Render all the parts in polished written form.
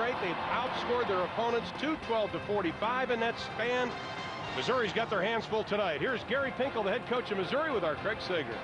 tonight. They've outscored their opponents 212-45 in that span. Missouri's got their hands full tonight. Here's Gary Pinkel, the head coach of Missouri, with our Craig Sager.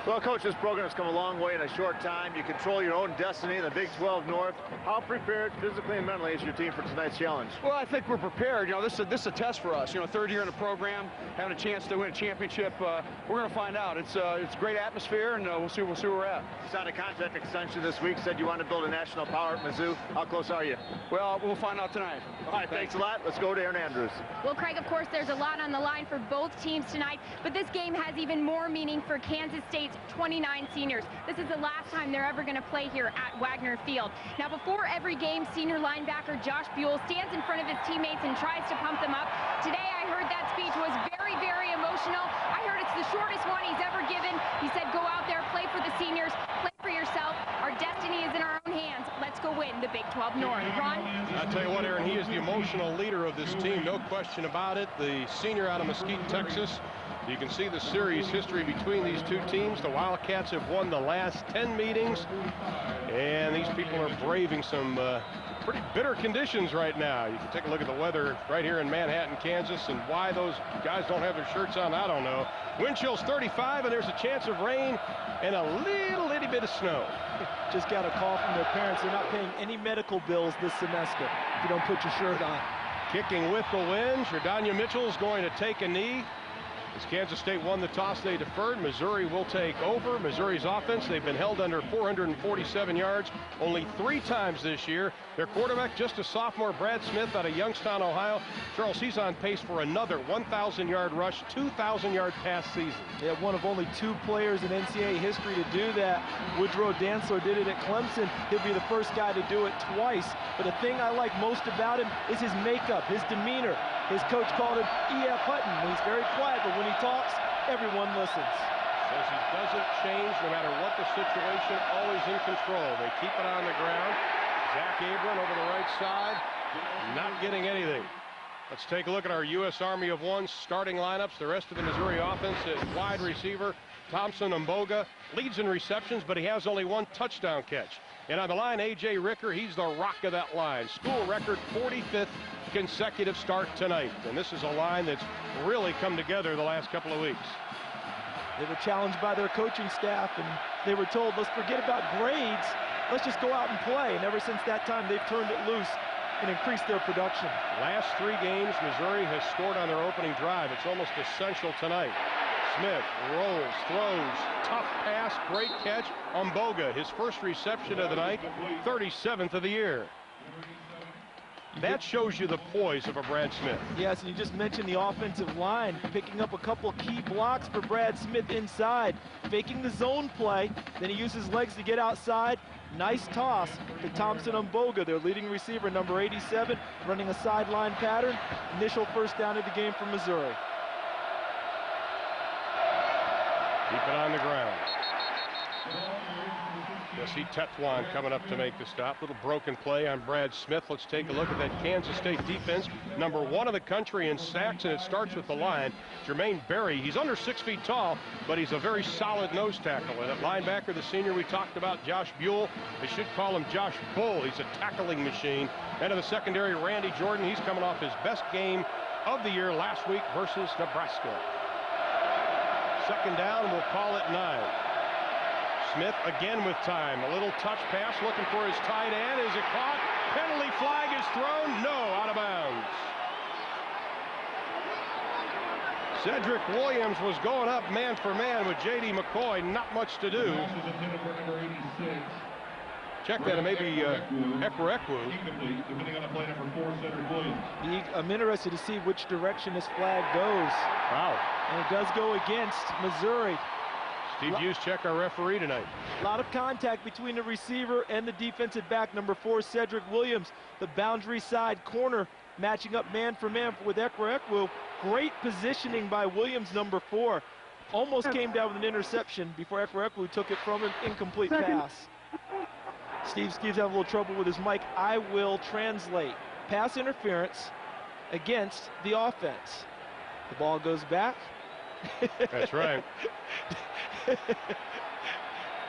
Well, Coach, this program has come a long way in a short time. You control your own destiny in the Big 12 North. How prepared physically and mentally is your team for tonight's challenge? Well, I think we're prepared. You know, this is a test for us. You know, third year in the program, having a chance to win a championship. We're going to find out. It's a great atmosphere, and we'll see where we're at. You signed a contract extension this week. Said you want to build a national power at Mizzou. How close are you? Well, we'll find out tonight. All right, thanks a lot. Let's go to Aaron Andrews. Well, Craig, of course, there's a lot on the line for both teams tonight, but this game has even more meaning for Kansas State's 29 seniors. This is the last time they're ever going to play here at Wagner Field. Now, before every game, senior linebacker Josh Buell stands in front of his teammates and tries to pump them up. Today, I heard that speech was very, very emotional. I heard it's the shortest one he's ever given. He said, go out there, play for the seniors, play for yourself. Our destiny is in our own hands. Let's go win the Big 12 North. Ron? I'll tell you what, Aaron, he is the emotional leader of this team, no question about it. The senior out of Mesquite, Texas. You can see the series history between these two teams. The Wildcats have won the last 10 meetings, and these people are braving some pretty bitter conditions right now. You can take a look at the weather right here in Manhattan, Kansas, and why those guys don't have their shirts on, I don't know. Wind chill's 35, and there's a chance of rain and a little bit of snow. Just got a call from their parents. They're not paying any medical bills this semester if you don't put your shirt on. Kicking with the wind, Sherdanya Mitchell's going to take a knee. As Kansas State won the toss, they deferred. Missouri will take over. Missouri's offense, they've been held under 447 yards only 3 times this year. Their quarterback, just a sophomore, Brad Smith out of Youngstown, Ohio. Charles, he's on pace for another 1,000-yard rush, 2,000-yard pass season. Yeah, one of only 2 players in NCAA history to do that. Woodrow Dantzler did it at Clemson. He'll be the first guy to do it twice. But the thing I like most about him is his makeup, his demeanor. His coach called him E.F. Hutton. He's very quiet, but when he talks, everyone listens. Says he doesn't change no matter what the situation, always in control. They keep it on the ground. Zach Abram over the right side, not getting anything. Let's take a look at our U.S. Army of One starting lineups. The rest of the Missouri offense is wide receiver. Thompson Mboga leads in receptions, but he has only 1 touchdown catch. And on the line, A.J. Ricker, he's the rock of that line. School record 45th consecutive start tonight. And this is a line that's really come together the last couple of weeks. They were challenged by their coaching staff, and they were told, let's forget about grades. Let's just go out and play. And ever since that time, they've turned it loose and increased their production. Last 3 games, Missouri has scored on their opening drive. It's almost essential tonight. Smith rolls, throws, tough pass, great catch. Mboga, his first reception of the night, 37th of the year. That shows you the poise of a Brad Smith. Yes, and you just mentioned the offensive line, picking up a couple key blocks for Brad Smith inside, faking the zone play, then he uses his legs to get outside. Nice toss to Thompson Mboga, their leading receiver, number 87, running a sideline pattern. Initial first down of the game for Missouri. Keep it on the ground. Jesse Tetwan coming up to make the stop. Little broken play on Brad Smith. Let's take a look at that Kansas State defense. Number 1 in the country in sacks, and it starts with the line. Jermaine Berry, he's under 6 feet tall, but he's a very solid nose tackle. And at linebacker, the senior we talked about, Josh Buell. They should call him Josh Bull. He's a tackling machine. And in the secondary, Randy Jordan. He's coming off his best game of the year last week versus Nebraska. Second down, we'll call it 9. Smith again with time. A little touch pass looking for his tight end. Is it caught? Penalty flag is thrown. No, out of bounds. Cedric Williams was going up man for man with J.D. McCoy. Not much to do. Check that, maybe Ekwerekwu. I'm interested to see which direction this flag goes. Wow. And it does go against Missouri. Steve Juszczyk, our referee tonight. A lot of contact between the receiver and the defensive back, number 4, Cedric Williams. The boundary side corner matching up man for man with Ekwerekwu. Great positioning by Williams, number 4. Almost came down with an interception before Ekwerekwu took it from him. Incomplete pass. Steve Skeeves having a little trouble with his mic. I will translate. Pass interference against the offense. The ball goes back. That's right.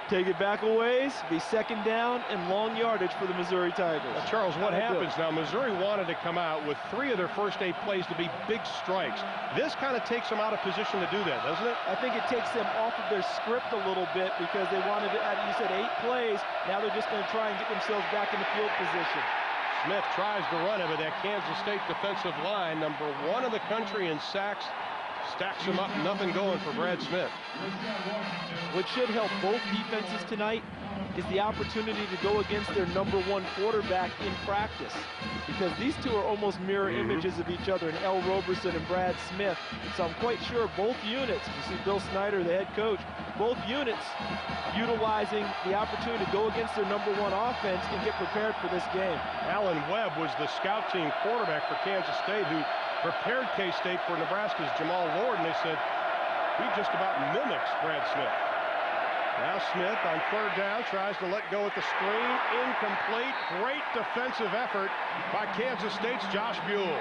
Take it back a ways, be second down and long yardage for the Missouri Tigers. Well, Charles, what happens now? Missouri wanted to come out with 3 of their first 8 plays to be big strikes. This kind of takes them out of position to do that, doesn't it? I think it takes them off of their script a little bit because they wanted to, as you said, 8 plays. Now they're just going to try and get themselves back in the field position. Smith tries to run it, but that Kansas State defensive line, number 1 in the country in sacks, stacks him up, nothing going for Brad Smith. What should help both defenses tonight is the opportunity to go against their number 1 quarterback in practice, because these two are almost mirror images of each other, in L. Roberson and Brad Smith. So I'm quite sure both units, you see Bill Snyder, the head coach, both units utilizing the opportunity to go against their number 1 offense and get prepared for this game. Alan Webb was the scout team quarterback for Kansas State who prepared K-State for Nebraska's Jamal Lord, and they said he just about mimics Brad Smith. Now Smith on 3rd down tries to let go at the screen. Incomplete. Great defensive effort by Kansas State's Josh Buell.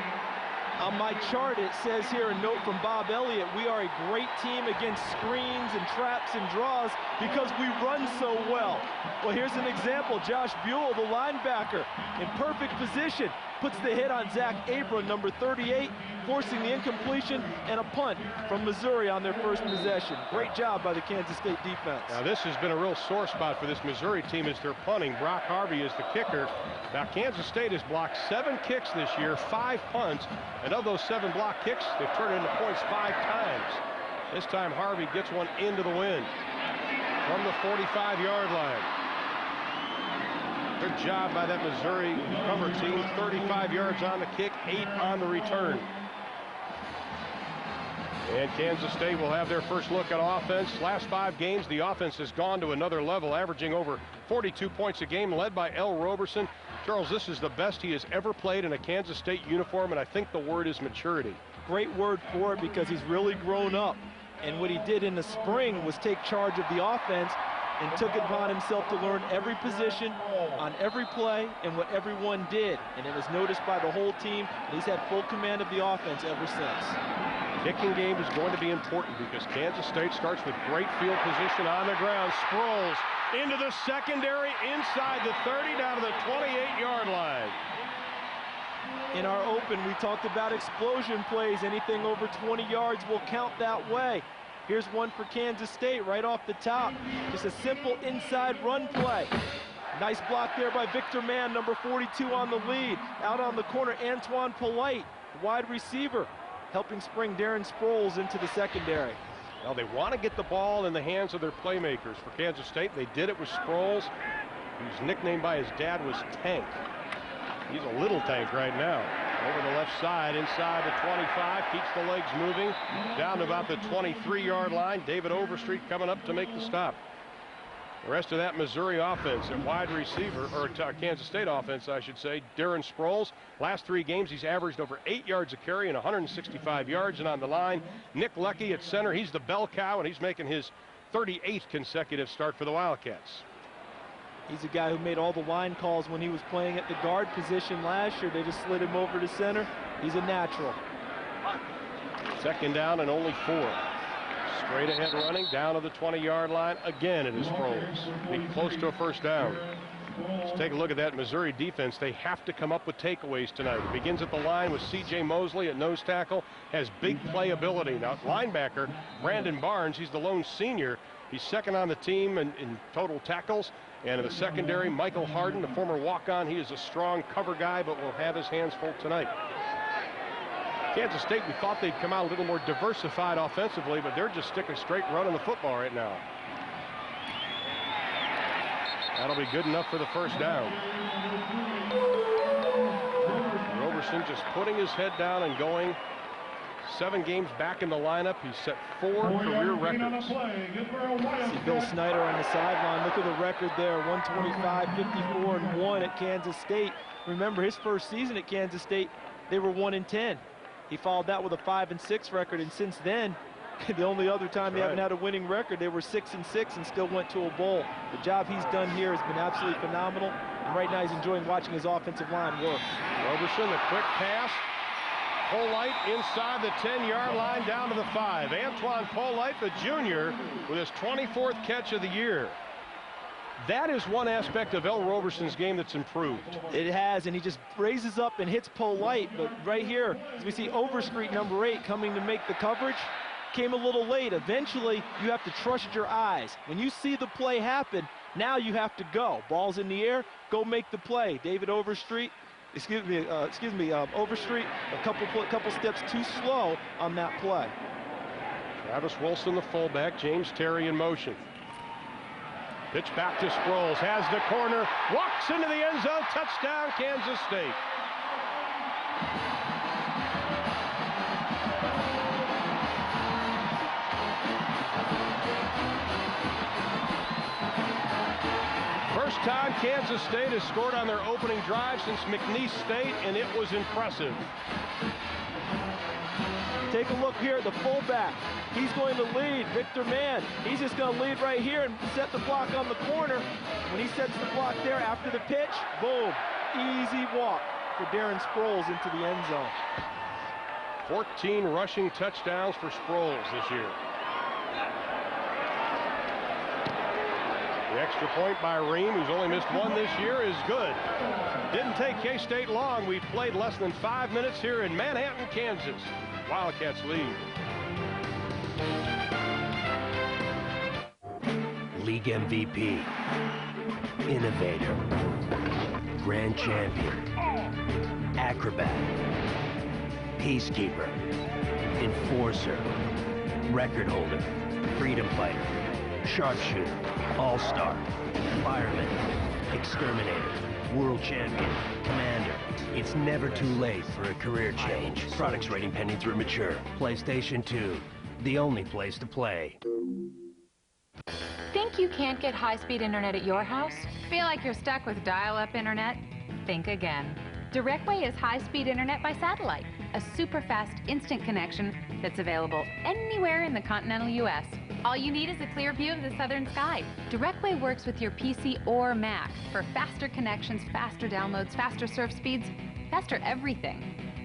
On my chart, it says here a note from Bob Elliott, we are a great team against screens and traps and draws because we run so well. Well, here's an example. Josh Buell, the linebacker, in perfect position, puts the hit on Zach Abram, number 38, forcing the incompletion and a punt from Missouri on their first possession. Great job by the Kansas State defense. Now this has been a real sore spot for this Missouri team as they're punting. Brock Harvey is the kicker. Now Kansas State has blocked 7 kicks this year, 5 punts, and of those 7 block kicks, they've turned it into points 5 times. This time Harvey gets one into the wind from the 45-yard line. Good job by that Missouri cover team. 35 yards on the kick, 8 on the return. And Kansas State will have their first look at offense. Last 5 games, the offense has gone to another level, averaging over 42 points a game, led by L. Roberson. Charles, this is the best he has ever played in a Kansas State uniform, and I think the word is maturity. Great word for it, because he's really grown up. And what he did in the spring was take charge of the offense and took it upon himself to learn every position on every play and what everyone did. And it was noticed by the whole team. He's had full command of the offense ever since. Kicking game is going to be important because Kansas State starts with great field position on the ground. Sproles into the secondary, inside the 30, down to the 28-yard line. In our open, we talked about explosion plays. Anything over 20 yards will count that way. Here's one for Kansas State right off the top. Just a simple inside run play. Nice block there by Victor Mann, number 42 on the lead. Out on the corner, Antoine Polite, wide receiver, helping spring Darren Sproles into the secondary. Well, they want to get the ball in the hands of their playmakers. For Kansas State, they did it with Sproles, whose nickname by his dad was Tank. He's a little tank right now. Over the left side, inside the 25, keeps the legs moving, down to about the 23-yard line. David Overstreet coming up to make the stop. The rest of that Missouri offense at wide receiver, or Kansas State offense, I should say, Darren Sproles. Last 3 games, he's averaged over 8 yards a carry and 165 yards. And on the line, Nick Leckie at center. He's the bell cow, and he's making his 38th consecutive start for the Wildcats. He's a guy who made all the line calls when he was playing at the guard position last year. They just slid him over to center. He's a natural. Second down and only 4. Straight ahead running down to the 20-yard line. Again, it is Sproles. Be close to a first down. Let's take a look at that Missouri defense. They have to come up with takeaways tonight. It begins at the line with C.J. Mosley at nose tackle. Has big playability. Now, linebacker, Brandon Barnes, he's the lone senior. He's second on the team in total tackles. And in the secondary, Michael Harden, the former walk-on. He is a strong cover guy, but will have his hands full tonight. Kansas State, we thought they'd come out a little more diversified offensively, but they're just sticking straight running the football right now. That'll be good enough for the first down. Roberson just putting his head down and going. 7 games back in the lineup. He's set 4 career records. See Bill Snyder on the sideline. Look at the record there, 125, 54, and 1 at Kansas State. Remember, his first season at Kansas State, they were 1-10. He followed that with a 5-6 record, and since then, the only other time they haven't had a winning record, they were 6-6 and still went to a bowl. The job he's done here has been absolutely phenomenal, and right now he's enjoying watching his offensive line work. Roberson, the quick pass. Polite inside the 10-yard line down to the 5. Antoine Polite, the junior, with his 24th catch of the year. That is one aspect of El Roberson's game that's improved. It has, and he just raises up and hits Polite. But right here, as we see Overstreet, number 8, coming to make the coverage, came a little late. Eventually, you have to trust your eyes. When you see the play happen, now you have to go. Ball's in the air, go make the play. David Overstreet, Overstreet, a couple steps too slow on that play. Travis Wilson, the fullback, James Terry in motion. Pitch back to Sproles, has the corner, walks into the end zone, touchdown, Kansas State. First time Kansas State has scored on their opening drive since McNeese State, and it was impressive. Take a look here at the fullback. He's going to lead. Victor Mann, he's just going to lead right here and set the block on the corner. When he sets the block there after the pitch, boom, easy walk for Darren Sproles into the end zone. 14 rushing touchdowns for Sproles this year. The extra point by Ream, who's only missed one this year, is good. Didn't take K-State long. We've played less than 5 minutes here in Manhattan, Kansas. Wildcats lead. League MVP, innovator, grand champion, acrobat, peacekeeper, enforcer, record holder, freedom fighter, sharpshooter, all-star, fireman, exterminator, world champion, commander. It's never too late for a career change. Products rating pending through mature. PlayStation 2, the only place to play. Think you can't get high-speed internet at your house? Feel like you're stuck with dial-up internet? Think again. Directway is high-speed internet by satellite, a super-fast instant connection that's available anywhere in the continental U.S. All you need is a clear view of the southern sky. Directway works with your PC or Mac for faster connections, faster downloads, faster surf speeds, faster everything.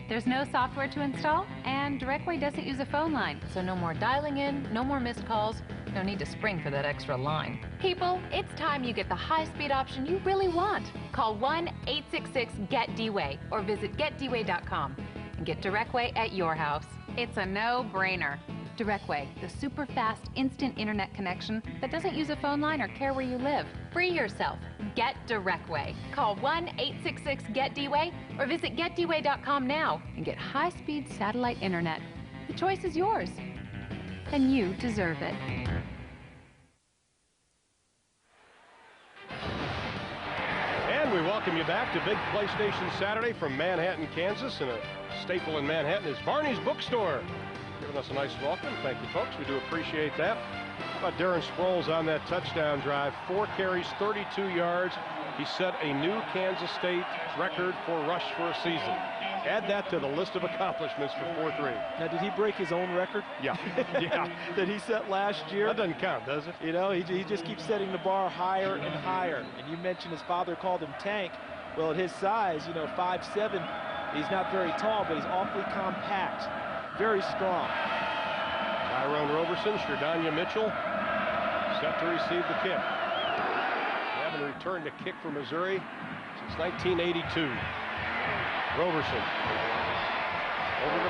There's no software to install, and Directway doesn't use a phone line, so no more dialing in, no more missed calls, no need to spring for that extra line. People, it's time you get the high-speed option you really want. Call 1-866-GET-D-WAY or visit getdway.com and get Directway at your house. It's a no-brainer. Directway, the super fast instant internet connection that doesn't use a phone line or care where you live. Free yourself. Get Directway. Call 1-866-GET-D-WAY or visit getdway.com now and get high-speed satellite internet. The choice is yours, and you deserve it. And we welcome you back to Big PlayStation Saturday from Manhattan, Kansas. And a staple in Manhattan is Barney's Bookstore. Giving us a nice welcome. Thank you, folks. We do appreciate that. How about Darren Sproles on that touchdown drive? 4 carries, 32 yards. He set a new Kansas State record for rush for a season. Add that to the list of accomplishments for 4-3. Now, did he break his own record? Yeah. Yeah. That he set last year? That doesn't count, does it? You know, he just keeps setting the bar higher and higher. And you mentioned his father called him Tank. Well, at his size, you know, 5'7", he's not very tall, but he's awfully compact. Very strong. Tyrone Roberson, Sherdania Mitchell, set to receive the kick. They haven't returned a kick for Missouri since 1982. Roberson over the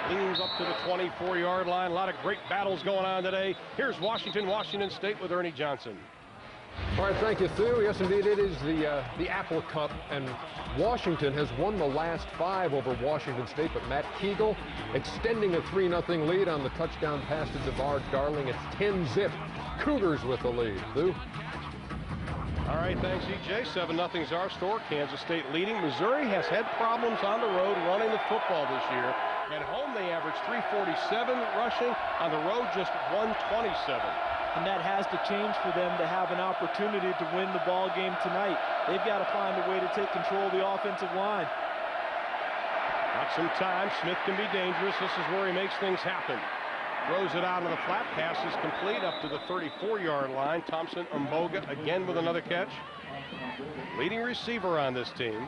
20, leans up to the 24-yard line. A lot of great battles going on today. Here's Washington State with Ernie Johnson. All right, thank you, Thew. Yes, indeed, it is the Apple Cup, and Washington has won the last 5 over Washington State, but Matt Kegel extending a 3-0 lead on the touchdown pass to DeVar Darling. It's 10-zip. Cougars with the lead. Thew. All right, thanks, EJ. 7-0's our score. Kansas State leading. Missouri has had problems on the road running the football this year. At home, they averaged 347 rushing. On the road, just 127. And that has to change for them to have an opportunity to win the ball game tonight. They've got to find a way to take control of the offensive line. Got some time. Smith can be dangerous. This is where he makes things happen. Throws it out of the flat. Pass is complete up to the 34-yard line. Thompson Umboga again with another catch. Leading receiver on this team.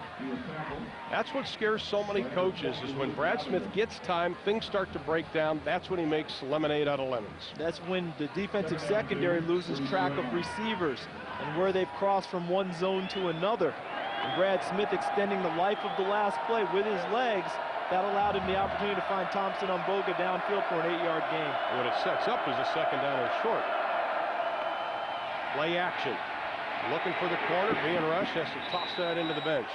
That's what scares so many coaches, is when Brad Smith gets time, things start to break down. That's when he makes lemonade out of lemons. That's when the defensive secondary loses track of receivers. and where they've crossed from one zone to another. And Brad Smith extending the life of the last play with his legs. That allowed him the opportunity to find Thompson on Boga downfield for an 8-yard gain. What it sets up is a second down and short. Play action. Looking for the corner, being rushed, has to toss that into the bench.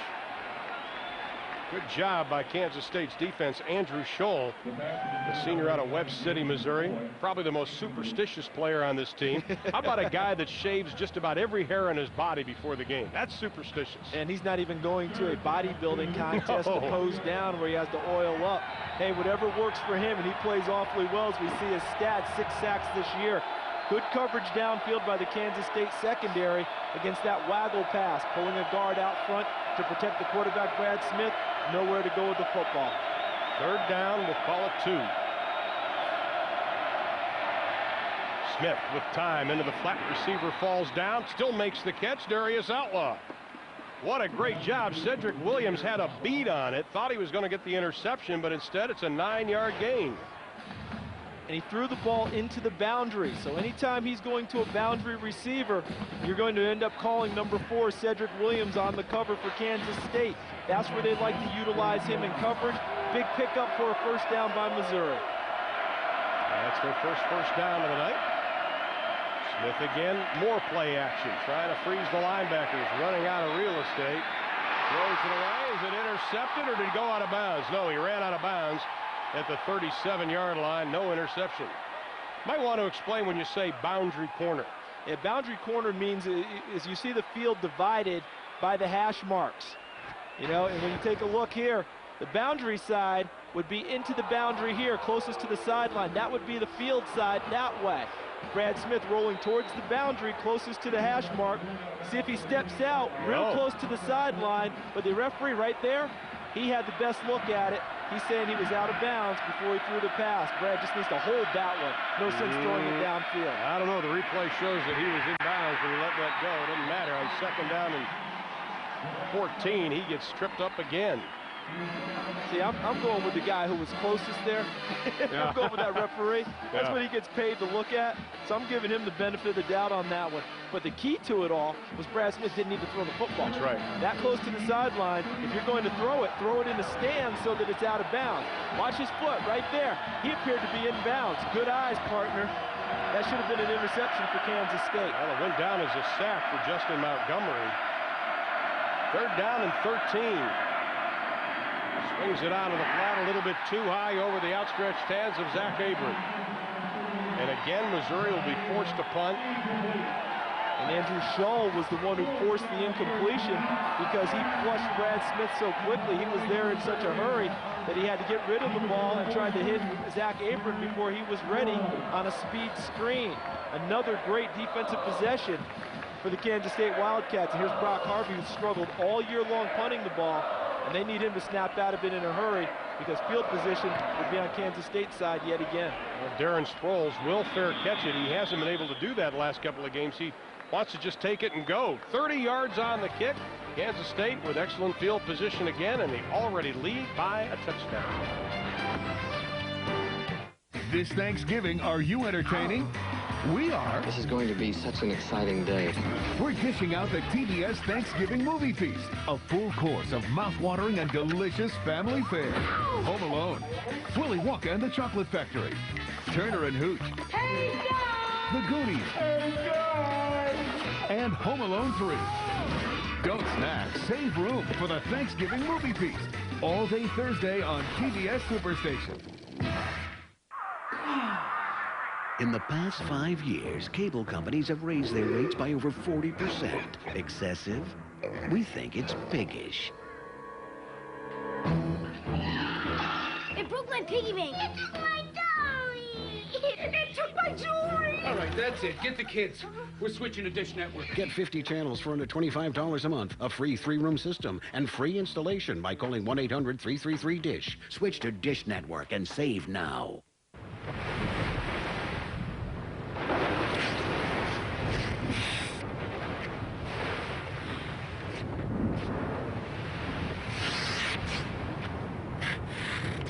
Good job by Kansas State's defense. Andrew Scholl, the senior out of Webb City, Missouri, probably the most superstitious player on this team. How about a guy that shaves just about every hair on his body before the game? That's superstitious. And he's not even going to a bodybuilding contest to pose down where he has to oil up. Hey, whatever works for him, and he plays awfully well as we see his stats, 6 sacks this year. Good coverage downfield by the Kansas State secondary against that waggle pass, pulling a guard out front to protect the quarterback, Brad Smith. Nowhere to go with the football. Third down, we'll call it 2. Smith with time into the flat, receiver falls down, still makes the catch. Darius Outlaw. What a great job. Cedric Williams had a beat on it, thought he was going to get the interception, but instead it's a 9-yard gain. And he threw the ball into the boundary. So anytime he's going to a boundary receiver, you're going to end up calling number 4, Cedric Williams, on the cover for Kansas State. That's where they like to utilize him in coverage. Big pickup for a first down by Missouri. That's their first down of the night. Smith again, more play action, trying to freeze the linebackers, running out of real estate. Throws it away. Is it intercepted or did he go out of bounds? No, he ran out of bounds at the 37-yard line. No interception. Might want to explain when you say boundary corner. Yeah, boundary corner means is you see the field divided by the hash marks. You know, and when you take a look here, the boundary side would be into the boundary here, closest to the sideline. That would be the field side that way. Brad Smith rolling towards the boundary, closest to the hash mark. See if he steps out real close to the sideline, but the referee right there, he had the best look at it. He's saying he was out of bounds before he threw the pass. Brad just needs to hold that one. No sense throwing it downfield. I don't know. The replay shows that he was in bounds when he let that go. It doesn't matter. On second down and 14, he gets tripped up again. See, I'm going with the guy who was closest there. I'm going with that referee. That's what he gets paid to look at. So I'm giving him the benefit of the doubt on that one. But the key to it all was Brad Smith didn't need to throw the football. That's right. That close to the sideline, if you're going to throw it in the stand so that it's out of bounds. Watch his foot right there. He appeared to be in bounds. Good eyes, partner. That should have been an interception for Kansas State. Well, it went down as a sack for Justin Montgomery. Third down and 13. Swings it out of the flat a little bit too high over the outstretched hands of Zach Abram. And again, Missouri will be forced to punt. And Andrew Scholl was the one who forced the incompletion because he flushed Brad Smith so quickly. He was there in such a hurry that he had to get rid of the ball and tried to hit Zach Abram before he was ready on a speed screen. Another great defensive possession for the Kansas State Wildcats. And here's Brock Harvey, who struggled all year long punting the ball. And they need him to snap out of it in a hurry because field position will be on Kansas State's side yet again. Well, Darren Sproles will fair catch it. He hasn't been able to do that the last couple of games. He wants to just take it and go. 30 yards on the kick. Kansas State with excellent field position again, and they already lead by a touchdown. This Thanksgiving, are you entertaining? We are. This is going to be such an exciting day. We're dishing out the TBS Thanksgiving Movie Feast. A full course of mouth-watering and delicious family fare. Home Alone, Willy Wonka and the Chocolate Factory, Turner and Hooch, Hey, guys! The Goonies, Hey, guys! and Home Alone 3. Don't snack, save room for the Thanksgiving Movie Feast. All day Thursday on TBS Superstation. In the past 5 years, cable companies have raised their rates by over 40%. Excessive? We think it's biggish. It broke my piggy bank. It took my dolly. It took my jewelry. All right, that's it. Get the kids. We're switching to Dish Network. Get 50 channels for under $25 a month, a free 3-room system, and free installation by calling 1-800-333-DISH. Switch to Dish Network and save now.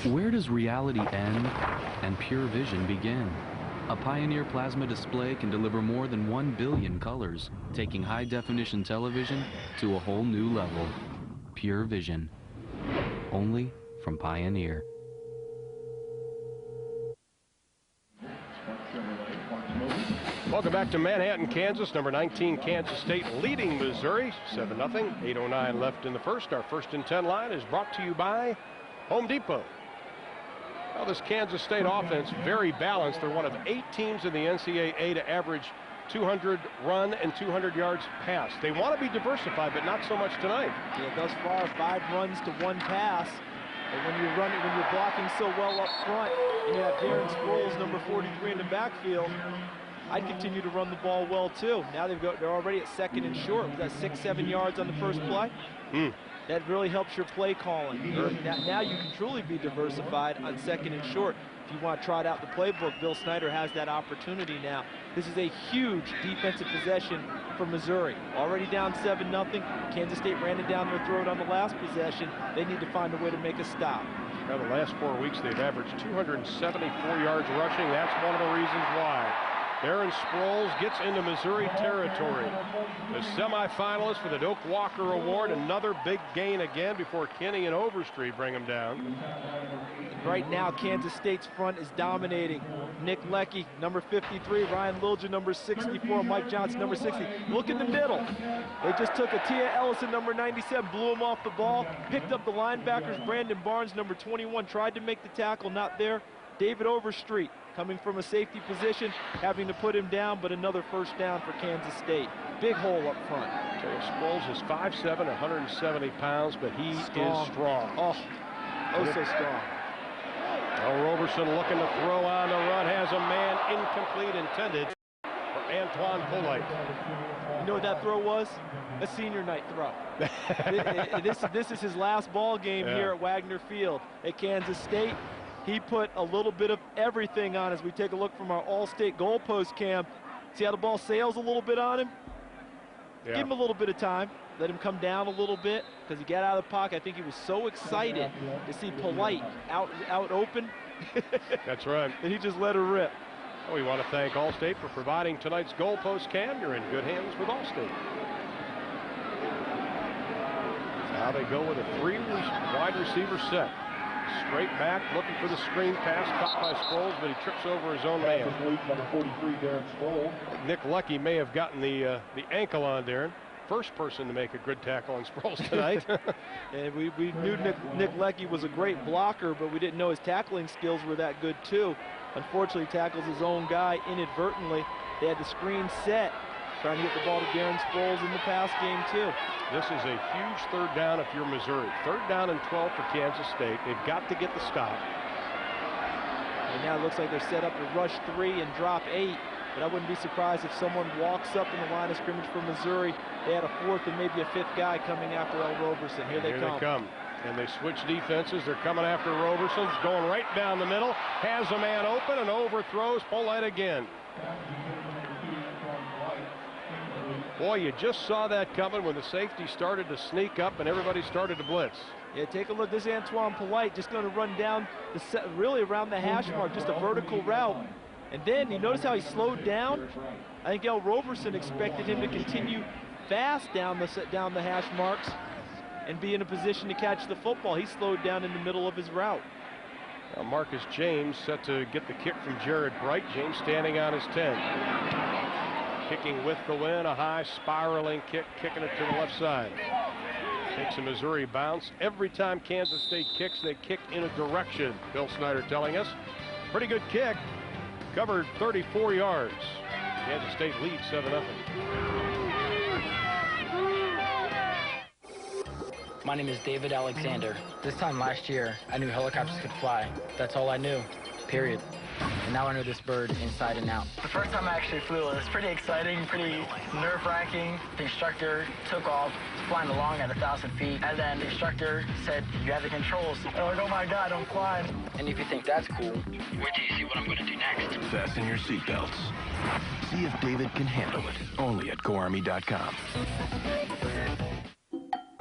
Where does reality end and pure vision begin? A Pioneer plasma display can deliver more than 1 billion colors, taking high-definition television to a whole new level. Pure vision. Only from Pioneer. Welcome back to Manhattan, Kansas. Number 19, Kansas State leading Missouri 7-0. 8:09 left in the first. Our 1st and 10 line is brought to you by Home Depot. Well, this Kansas State offense, very balanced. They're one of 8 teams in the NCAA to average 200 run and 200 yards pass. They want to be diversified, but not so much tonight. Yeah, thus far, 5 runs to 1 pass. And when you're running, when you're blocking so well up front, and you have Darren Sproles, number 43, in the backfield, I'd continue to run the ball well too. Now they're already at 2nd and short. We've got 6-7 yards on the first play. That really helps your play calling. Now you can truly be diversified on 2nd and short. If you want to trot out the playbook, Bill Snyder has that opportunity now. This is a huge defensive possession for Missouri. Already down 7-0. Kansas State ran it down their throat on the last possession. They need to find a way to make a stop. Now, the last 4 weeks, they've averaged 274 yards rushing. That's one of the reasons why. Darren Sproles gets into Missouri territory. The semifinalist for the Doak Walker Award. Another big gain again before Kenny and Overstreet bring him down. Right now, Kansas State's front is dominating. Nick Leckie, number 53. Ryan Lilja, number 64. Mike Johnson, number 60. Look in the middle. They just took Atia Ellison, number 97, blew him off the ball, picked up the linebackers. Brandon Barnes, number 21, tried to make the tackle, not there. David Overstreet, coming from a safety position, having to put him down, but another first down for Kansas State. Big hole up front. Sproles is 5'7", 170 pounds, but he is strong. Oh, so strong. Roberson looking to throw on the run, has a man incomplete intended for Antoine Polite. You know what that throw was? A senior night throw. This is his last ball game here at Wagner Field at Kansas State. He put a little bit of everything on as we take a look from our all-state goalpost cam. See how the ball sails a little bit on him? Give him a little bit of time. Let him come down a little bit because he got out of the pocket. I think he was so excited to see Polite out open. That's right. And he just let her rip. We want to thank Allstate for providing tonight's goalpost cam. You're in good hands with Allstate. Now they go with a 3 wide receiver set. Straight back, looking for the screen pass, caught by Sproles, but he trips over his own man. Number 43, Darren Sproles. Nick Leckie may have gotten the ankle on Darren. First person to make a good tackle on Sproles tonight. And we knew Nick Leckie was a great blocker, but we didn't know his tackling skills were that good too. Unfortunately, tackles his own guy inadvertently. They had the screen set, trying to get the ball to Darren Sproles in the pass game too. This is a huge 3rd down if you're Missouri. 3rd down and 12 for Kansas State. They've got to get the stop. And now it looks like they're set up to rush 3 and drop 8. But I wouldn't be surprised if someone walks up in the line of scrimmage for Missouri. They had a 4th and maybe a 5th guy coming after El Roberson. Here they come. And they switch defenses. They're coming after Roberson. Going right down the middle. Has a man open and overthrows Polite again. Boy, you just saw that coming when the safety started to sneak up and everybody started to blitz. Yeah, take a look. This is Antoine Polite just going to run down really around the hash mark, just a vertical route. And then you notice how he slowed down? I think El Roberson expected him to continue fast down the hash marks and be in a position to catch the football. He slowed down in the middle of his route. Now Marcus James set to get the kick from Jared Bright. James standing on his 10. Kicking with the wind, a high spiraling kick, kicking it to the left side. Takes a Missouri bounce. Every time Kansas State kicks, they kick in a direction, Bill Snyder telling us. Pretty good kick. Covered 34 yards. Kansas State leads 7-0. My name is David Alexander. This time last year, I knew helicopters could fly. That's all I knew, period. And now I know this bird inside and out. The first time I actually flew, it was pretty exciting, pretty nerve-wracking. The instructor took off, flying along at 1,000 feet, and then the instructor said, "You have the controls." I'm like, oh my God, I'm flying. And if you think that's cool, wait till you see what I'm going to do next. Fasten your seatbelts. See if David can handle it. Only at GoArmy.com.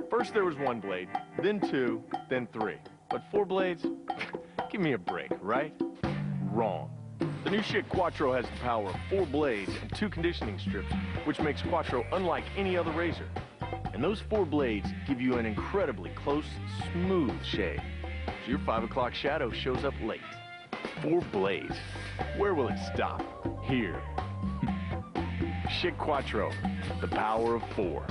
First there was 1 blade, then 2, then 3. But 4 blades? Give me a break, right? Wrong. The new Schick Quattro has the power of 4 blades and 2 conditioning strips, which makes Quattro unlike any other razor. And those 4 blades give you an incredibly close, smooth shave, so your 5 o'clock shadow shows up late. 4 blades. Where will it stop? Here. Schick Quattro, the power of 4.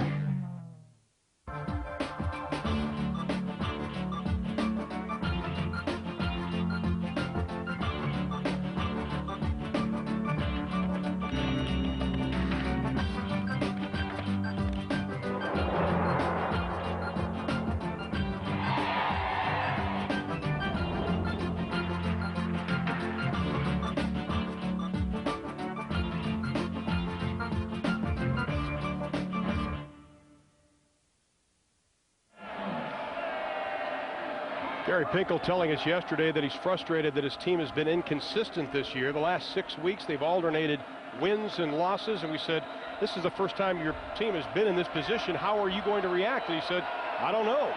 Gary Pinkel telling us yesterday that he's frustrated that his team has been inconsistent this year. The last 6 weeks they've alternated wins and losses, and we said, this is the first time your team has been in this position. How are you going to react? And he said, I don't know.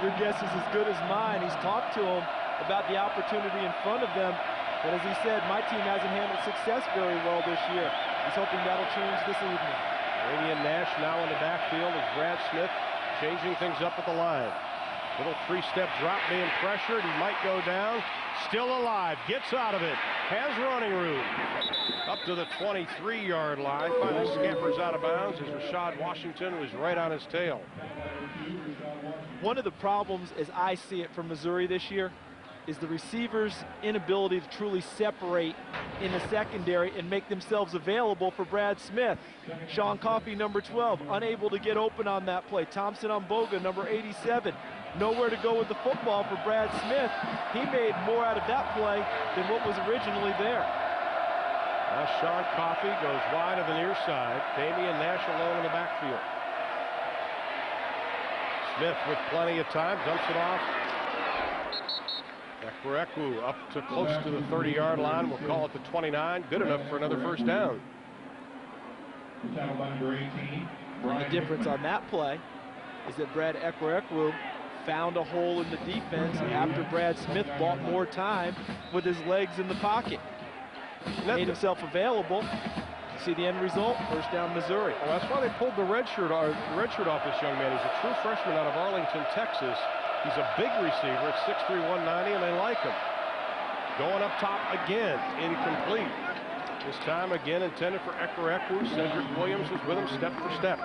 Your guess is as good as mine. He's talked to him about the opportunity in front of them, but as he said, my team hasn't handled success very well this year. He's hoping that'll change this evening. Damian Nash now in the backfield as Brad Smith changing things up at the line. Little 3-step drop being pressured. He might go down. Still alive. Gets out of it. Has running room. Up to the 23-yard line. Finally scampers out of bounds as Rashad Washington was right on his tail. One of the problems, as I see it, from Missouri this year is the receivers' inability to truly separate in the secondary and make themselves available for Brad Smith. Sean Coffey, number 12, unable to get open on that play. Thompson Umboga, number 87, nowhere to go with the football for Brad Smith. He made more out of that play than what was originally there. Now Sean Coffey goes wide of the near side. Damian Nash alone in the backfield. Smith with plenty of time, dumps it off. Ekwerekwu up to close to the 30-yard line. We'll call it the 29. Good enough for another first down. And the difference on that play is that Brad Ekwerekwu found a hole in the defense after Brad Smith bought more time with his legs in the pocket. Made himself available. See the end result, first down Missouri. Well, that's why they pulled the red shirt off this young man. He's a true freshman out of Arlington, Texas. He's a big receiver at 6'3", 190, and they like him. Going up top again, incomplete. This time again intended for Ekwerekwu. Cedric Williams was with him step for step.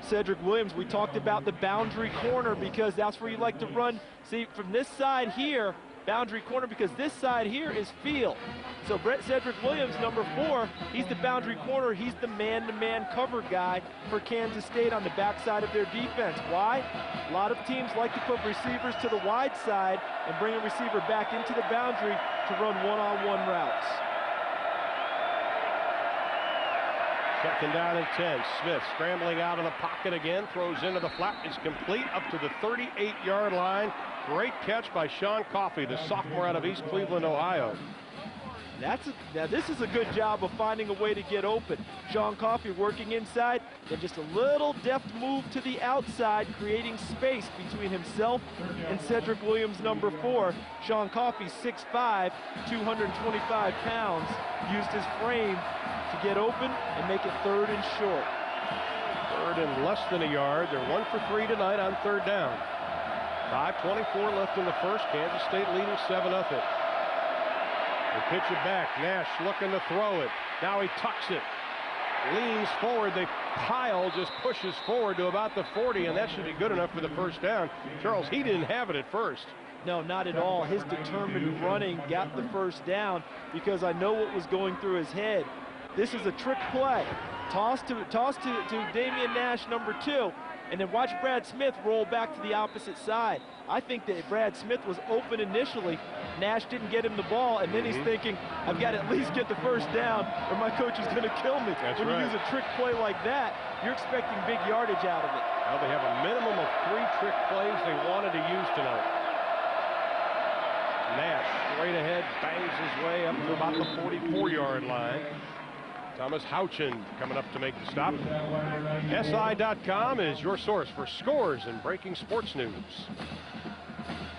Cedric Williams, we talked about the boundary corner because that's where you like to run. See, from this side here, boundary corner, because this side here is field. So Cedric Williams, number 4, he's the boundary corner. He's the man-to-man cover guy for Kansas State on the backside of their defense. Why? A lot of teams like to put receivers to the wide side and bring a receiver back into the boundary to run one-on-one routes. Second down and 10. Smith scrambling out of the pocket again, throws into the flat, is complete up to the 38-yard line. Great catch by Sean Coffey, the sophomore out of East Cleveland, Ohio. Now this is a good job of finding a way to get open. Sean Coffey working inside, then just a little deft move to the outside, creating space between himself and Cedric Williams, number 4. Sean Coffey, 6'5", 225 pounds, used his frame to get open and make it third and short. Third and less than a yard. They're 1 for 3 tonight on third down. 5:24 left in the first. Kansas State leading 7-0. They pitch it back. Nash looking to throw it. Now he tucks it. Leans forward. The pile just pushes forward to about the 40, and that should be good enough for the first down. Charles, he didn't have it at first. No, not at all. His determined running got the first down because I know what was going through his head. This is a trick play. Toss to Damian Nash, number 2. And then watch Brad Smith roll back to the opposite side. I think that Brad Smith was open initially. Nash didn't get him the ball, and then he's thinking, I've got to at least get the first down or my coach is going to kill me. When you use a trick play like that, you're expecting big yardage out of it. Well, they have a minimum of 3 trick plays they wanted to use tonight. Nash straight ahead, bangs his way up to about the 44-yard line. Thomas Houchin coming up to make the stop. SI.com is your source for scores and breaking sports news.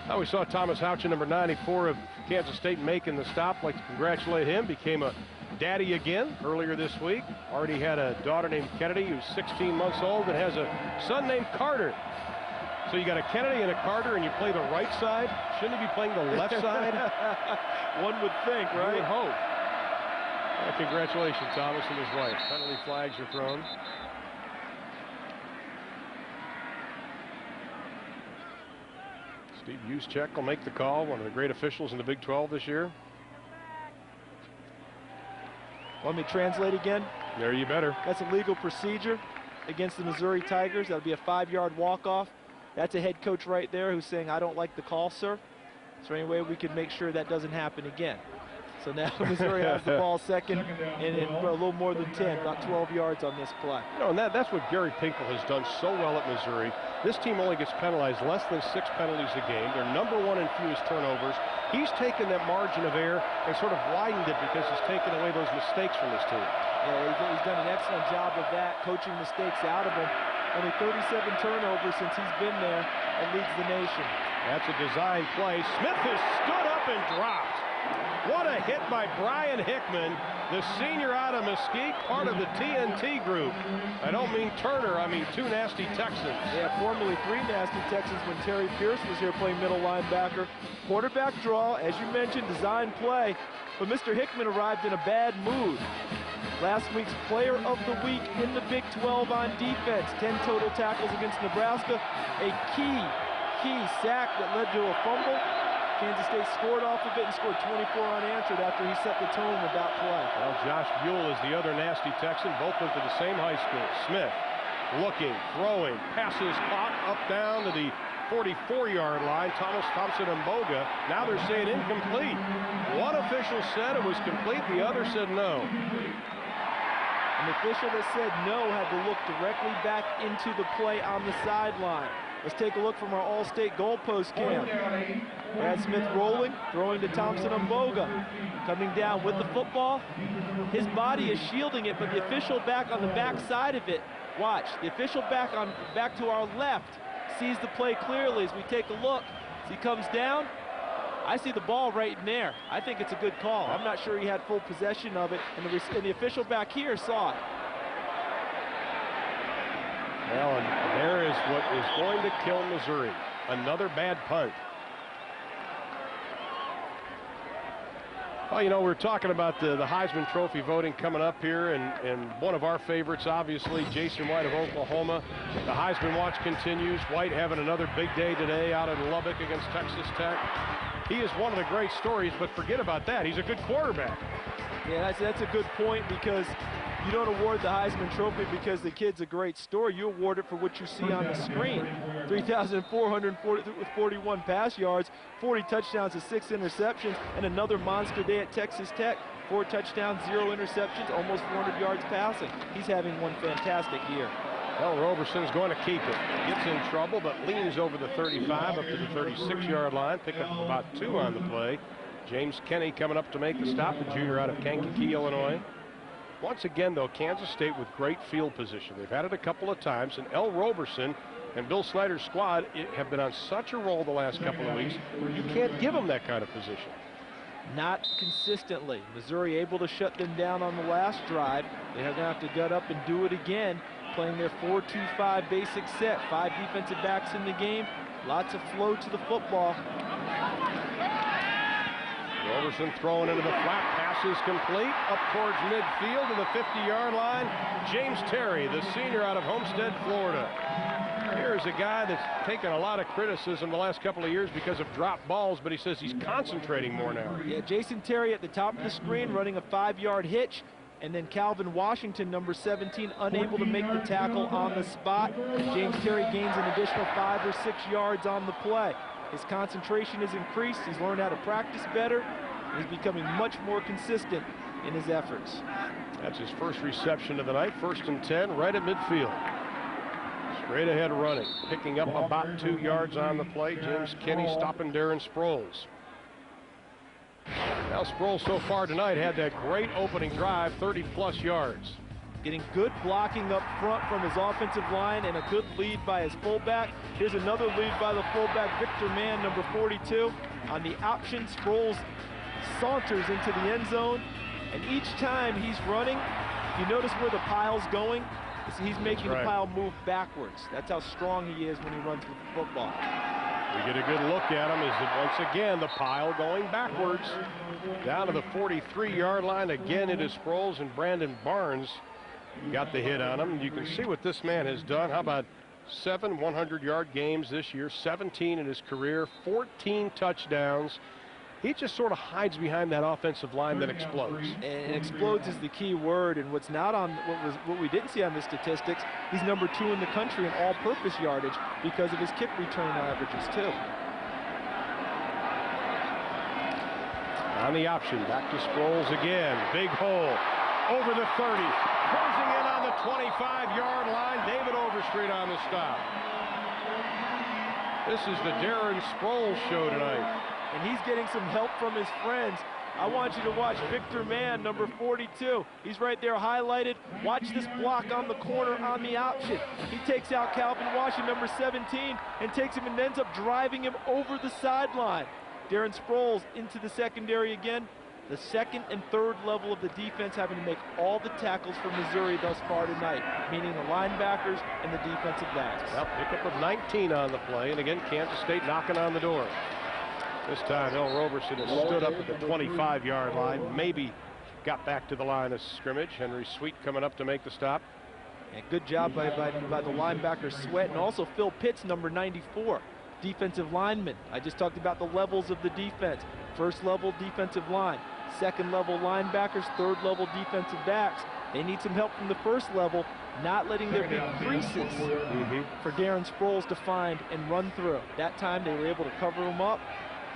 Now we saw Thomas Houchin, number 94 of Kansas State, making the stop. Like to congratulate him. Became a daddy again earlier this week. Already had a daughter named Kennedy who's 16 months old and has a son named Carter. So you got a Kennedy and a Carter, and you play the right side. Shouldn't he be playing the left side? One would think, right? You would hope. Well, congratulations, Thomas and his wife. Penalty flags are thrown. Steve Juszczyk will make the call, one of the great officials in the Big 12 this year. Want me to translate again? There you better. That's a legal procedure against the Missouri Tigers. That'll be a 5-yard walk-off. That's a head coach right there who's saying, I don't like the call, sir. Is there any way we can make sure that doesn't happen again? So now Missouri has the ball second and a little more than 10, about 12 yards on this play. You know, and that's what Gary Pinkel has done so well at Missouri. This team only gets penalized less than 6 penalties a game. They're number 1 in fewest turnovers. He's taken that margin of error and sort of widened it because he's taken away those mistakes from this team. Yeah, he's done an excellent job of that, coaching mistakes out of him. Only 37 turnovers since he's been there and leads the nation. That's a design play. Smith has stood up and dropped. What a hit by Brian Hickman, the senior out of Mesquite, part of the TNT group. I don't mean Turner, I mean 2 nasty Texans. Yeah, formerly 3 nasty Texans when Terry Pierce was here playing middle linebacker. Quarterback draw, as you mentioned, design play. But Mr. Hickman arrived in a bad mood. Last week's Player of the Week in the Big 12 on defense. 10 total tackles against Nebraska. A key sack that led to a fumble. Kansas State scored off of it and scored 24 unanswered after he set the tone with that play. Well, Josh Buell is the other nasty Texan. Both went to the same high school. Smith looking, throwing, passes clock up down to the 44-yard line. Thomas Thompson and Boga. Now they're saying incomplete. One official said it was complete. The other said no. An official that said no had to look directly back into the play on the sideline. Let's take a look from our all-state goalpost cam. Brad Smith rolling, throwing to Thompson and Boga. Coming down with the football. His body is shielding it, but the official back on the back side of it. Watch, the official back to our left sees the play clearly as we take a look. As he comes down, I see the ball right in there. I think it's a good call. I'm not sure he had full possession of it, and the official back here saw it. Well, and there is what is going to kill Missouri. Another bad punt. Well, you know, we're talking about the Heisman Trophy voting coming up here, and one of our favorites, obviously, Jason White of Oklahoma. The Heisman watch continues. White having another big day today out in Lubbock against Texas Tech. He is one of the great stories, but forget about that. He's a good quarterback. Yeah, that's a good point, because you don't award the Heisman Trophy because the kid's a great story. You award it for what you see on the screen. 3,441 pass yards, 40 touchdowns to 6 interceptions, and another monster day at Texas Tech. 4 touchdowns, 0 interceptions, almost 400 yards passing. He's having one fantastic year. Well, Roberson's going to keep it. Gets in trouble, but leans over the 35 up to the 36-yard line. Pick up about 2 on the play. James Kenny coming up to make the stop, the junior out of Kankakee, Illinois. Once again, though, Kansas State with great field position. They've had it a couple of times, and L. Roberson and Bill Snyder's squad have been on such a roll the last couple of weeks where you can't give them that kind of position. Not consistently. Missouri able to shut them down on the last drive. They're going to have to gut up and do it again, playing their 4-2-5 basic set. 5 defensive backs in the game. Lots of flow to the football. Roberson throwing into the flat, passes complete, up towards midfield to the 50-yard line. James Terry, the senior out of Homestead, Florida. Here's a guy that's taken a lot of criticism the last couple of years because of dropped balls, but he says he's concentrating more now. Yeah, Jason Terry at the top of the screen running a 5-yard hitch, and then Calvin Washington, number 17, unable to make the tackle on the spot. James Terry gains an additional 5 or 6 yards on the play. His concentration has increased. He's learned how to practice better. He's becoming much more consistent in his efforts. That's his first reception of the night. 1st and 10, right at midfield. Straight ahead running, picking up about 2 yards on the play. James Kenny stopping Darren Sproles. Now Sproles so far tonight had that great opening drive, 30-plus yards. getting good blocking up front from his offensive line and a good lead by his fullback. Here's another lead by the fullback, Victor Mann, number 42. On the option, Sproles saunters into the end zone, and each time he's running, you notice where the pile's going? He's making the pile move backwards. That's how strong he is when he runs with the football. We get a good look at him as once again the pile going backwards. Down to the 43-yard line. Again, it is Sproles, and Brandon Barnes got the hit on him. You can see what this man has done. How about 7 100-yard games this year, 17 in his career, 14 touchdowns. He just sort of hides behind that offensive line that explodes. And explodes is the key word, and what's not on what we didn't see on the statistics, he's number 2 in the country in all-purpose yardage because of his kick return averages too. On the option, back to Sproles again. Big hole over the 30. Closing in on the 25-yard line. David Overstreet on the stop. This is the Darren Sproles show tonight. And he's getting some help from his friends. I want you to watch Victor Mann, number 42. He's right there highlighted. Watch this block on the corner on the option. He takes out Calvin Washington, number 17, and takes him and ends up driving him over the sideline. Darren Sproles into the secondary again. The second and third level of the defense having to make all the tackles for Missouri thus far tonight, meaning the linebackers and the defensive backs. Well, pickup of 19 on the play, and again, Kansas State knocking on the door. This time, Earl Roberson has stood up at the 25-yard line, maybe got back to the line of scrimmage. Henry Sweet coming up to make the stop. And good job by the linebacker Sweat, and also Phil Pitts, number 94, defensive lineman. I just talked about the levels of the defense. First level defensive line, second level linebackers, third level defensive backs. They need some help from the first level, not letting there be creases for Darren Sproles to find and run through. That time they were able to cover him up.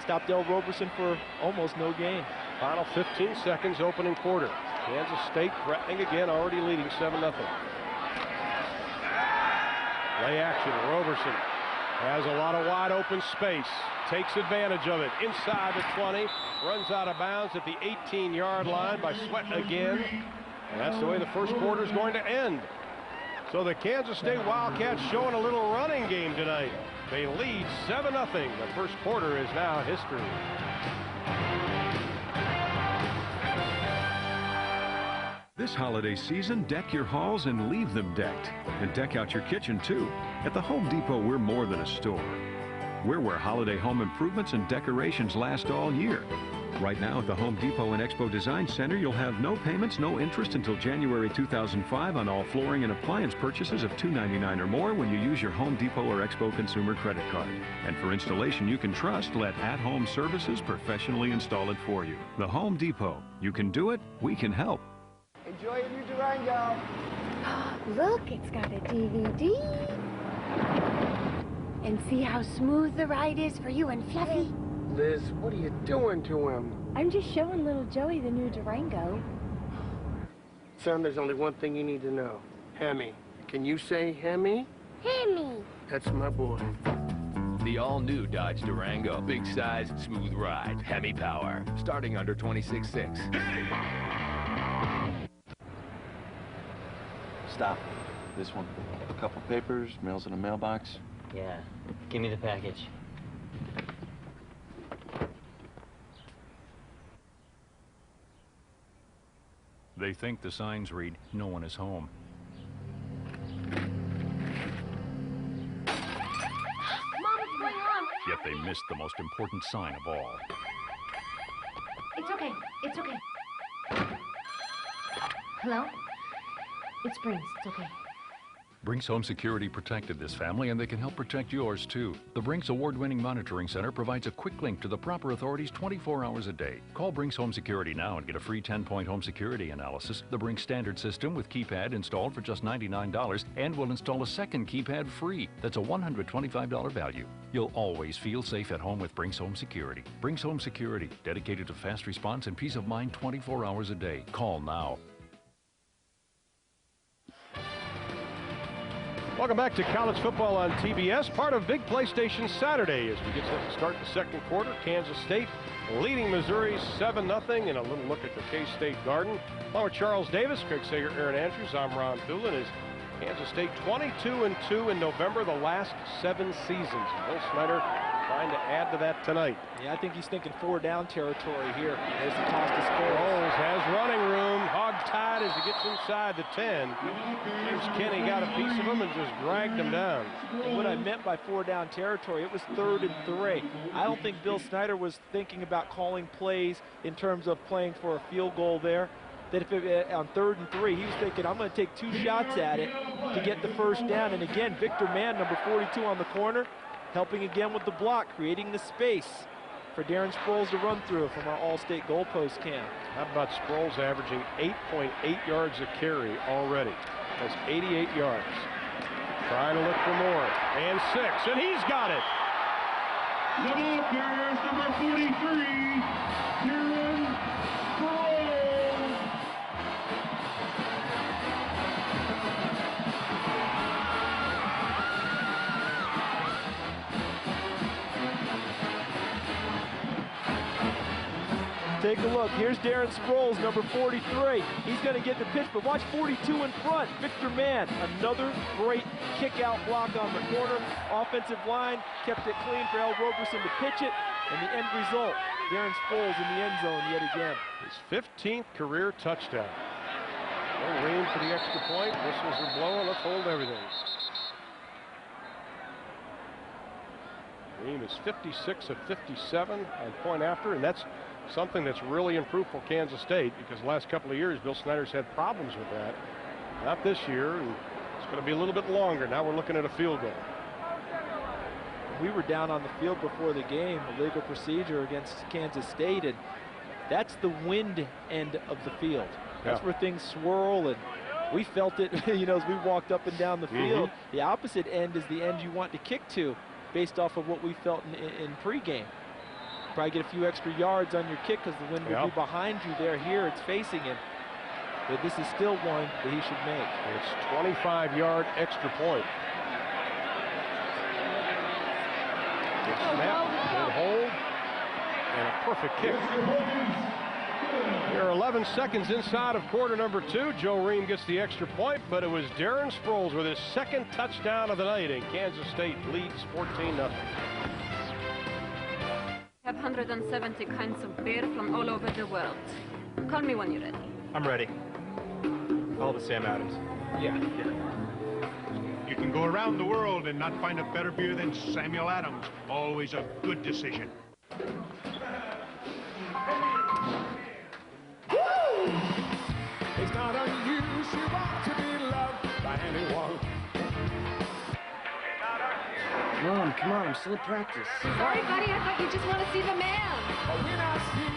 Stopped Earl Roberson for almost no gain. Final 15 seconds, opening quarter. Kansas State threatening again, already leading 7-0. Play action. Roberson has a lot of wide open space. Takes advantage of it. Inside the 20. Runs out of bounds at the 18-yard line by Sweat again. And that's the way the first quarter is going to end. So the Kansas State Wildcats showing a little running game tonight. They lead 7-0. The first quarter is now history. This holiday season, deck your halls and leave them decked. And deck out your kitchen, too. At the Home Depot, we're more than a store. We're where holiday home improvements and decorations last all year. Right now at the Home Depot and Expo Design Center, you'll have no payments, no interest until January 2005 on all flooring and appliance purchases of $299 or more when you use your Home Depot or Expo consumer credit card. And for installation you can trust, let At Home Services professionally install it for you. The Home Depot. You can do it, we can help. Enjoy your new Durango. Look, it's got a DVD. And see how smooth the ride is for you and Fluffy? Liz, what are you doing to him? I'm just showing little Joey the new Durango. Son, there's only one thing you need to know. Hemi. Can you say Hemi? Hemi. That's my boy. The all-new Dodge Durango. Big size, smooth ride. Hemi power. Starting under $26,600. Stop. This one. A couple papers, mail's in a mailbox. Yeah. Give me the package. They think the signs read, "No one is home." Mom, what's going on? Yet they missed the most important sign of all. It's okay. It's okay. Hello? It's Springs. It's okay. Brinks Home Security protected this family, and they can help protect yours, too. The Brinks Award-winning Monitoring Center provides a quick link to the proper authorities 24 hours a day. Call Brinks Home Security now and get a free 10-point home security analysis. The Brinks Standard System with keypad installed for just $99, and will install a second keypad free. That's a $125 value. You'll always feel safe at home with Brinks Home Security. Brinks Home Security, dedicated to fast response and peace of mind 24 hours a day. Call now. Welcome back to college football on TBS, part of Big PlayStation Saturday as we get set to start the second quarter. Kansas State leading Missouri 7-0, and a little look at the K-State Garden. Along with Charles Davis, Craig Sager, Aaron Andrews, I'm Ron Thulin. Is Kansas State 22-2 in November, the last 7 seasons. Bill Snyder trying to add to that tonight. Yeah, I think he's thinking 4-down territory here. There's the toss to Sproles. Sproles has running room, hog-tied as he gets inside the 10. James Kenny got a piece of him and just dragged him down. And what I meant by 4-down territory, it was 3rd and 3. I don't think Bill Snyder was thinking about calling plays in terms of playing for a field goal there. That if it, on 3rd and 3, he was thinking, I'm going to take 2 shots at it to get the first down. And again, Victor Mann, number 42 on the corner, helping again with the block, creating the space for Darren Sproles to run through from our All-State goalpost cam. How about Sproles averaging 8.8 yards a carry already? That's 88 yards. Trying to look for more. And 6, and he's got it. The ball carrier is number 43, Darren Sproles. Take a look. Here's Darren Sproles, number 43. He's going to get the pitch, but watch 42 in front. Victor Mann, another great kick-out block on the corner. Offensive line kept it clean for Al Roberson to pitch it. And the end result, Darren Sproles in the end zone yet again. His 15th career touchdown. No room for the extra point. Whistles are blowing. Let's hold everything. Ream is 56 of 57 on point after, and that's something that's really improved for Kansas State, because the last couple of years Bill Snyder's had problems with that. Not this year, and it's going to be a little bit longer. Now we're looking at a field goal. We were down on the field before the game, a legal procedure against Kansas State, and that's the wind end of the field. That's where things swirl, and we felt it, you know, as we walked up and down the field. The opposite end is the end you want to kick to, based off of what we felt in pregame. Probably get a few extra yards on your kick because the wind will be behind you there. Here it's facing him. But this is still one that he should make. It's 25-yard extra point. Good snap, good hold, and a perfect kick. There are 11 seconds inside of quarter number 2. Joe Ream gets the extra point, but it was Darren Sproles with his 2nd touchdown of the night, and Kansas State leads 14-0. Have 170 kinds of beer from all over the world. Call me when you're ready. I'm ready. Call the Sam Adams. Yeah. You can go around the world and not find a better beer than Samuel Adams. Always a good decision. It's not unusual to be loved by anyone. Mom, come on, I'm still at practice. Sorry, buddy, I thought you just want to see the man.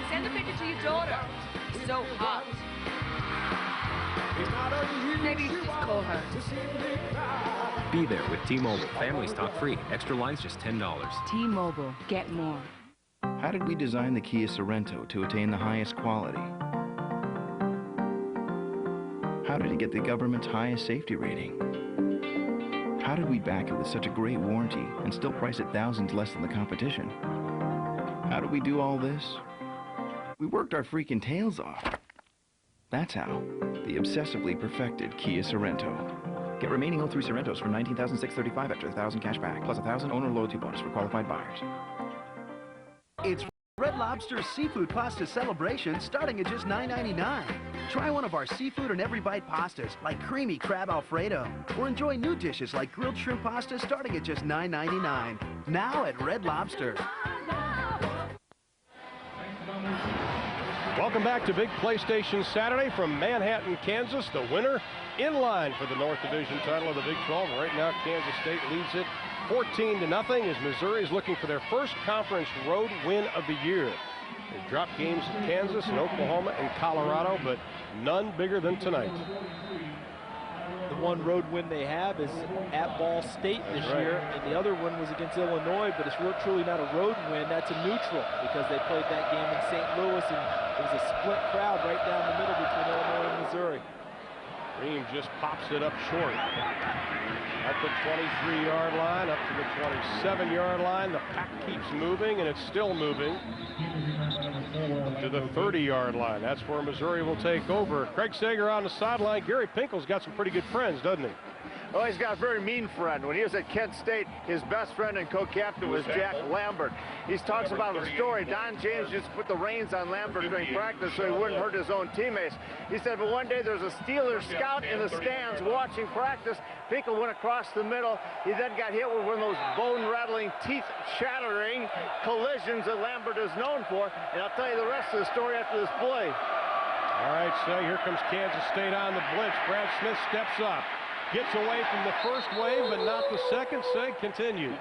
Send a picture to your daughter. So hot. Maybe you should just call her. Be there with T-Mobile. Families talk free. Extra lines just $10. T-Mobile. Get more. How did we design the Kia Sorento to attain the highest quality? How did it get the government's highest safety rating? How did we back it with such a great warranty and still price it thousands less than the competition? How did we do all this? We worked our freaking tails off. That's how. The obsessively perfected Kia Sorento. Get remaining 03 Sorentos for $19,635 after $1,000 cash back, plus $1,000 owner loyalty bonus for qualified buyers. It's Red Lobster's Seafood Pasta Celebration starting at just $9.99. Try one of our seafood and every bite pastas like creamy crab alfredo, or enjoy new dishes like grilled shrimp pasta starting at just $9.99. Now at Red Lobster. Welcome back to Big PlayStation Saturday from Manhattan, Kansas. The winner in line for the North Division title of the Big 12. Right now, Kansas State leads it 14-0 as Missouri is looking for their first conference road win of the year. They dropped games in Kansas and Oklahoma and Colorado, but none bigger than tonight. The one road win they have is at Ball State this year, and the other one was against Illinois, but it's truly not a road win. That's a neutral because they played that game in St. Louis, and it was a split crowd right down the middle between Illinois and Missouri. Ream just pops it up short. At the 23-yard line, up to the 27-yard line. The pack keeps moving, and it's still moving to the 30-yard line. That's where Missouri will take over. Craig Sager on the sideline. Gary Pinkel's got some pretty good friends, doesn't he? Well, he's got a very mean friend. When he was at Kent State, his best friend and co-captain was Jack Lambert. He talks about a story. Don James just put the reins on Lambert during practice so he wouldn't hurt his own teammates. He said, but one day there was a Steelers scout in the stands watching practice. Pinkel went across the middle. He then got hit with one of those bone-rattling, teeth-shattering collisions that Lambert is known for. And I'll tell you the rest of the story after this play. All right, so here comes Kansas State on the blitz. Brad Smith steps up. Gets away from the first wave, but not the second. Sig continued.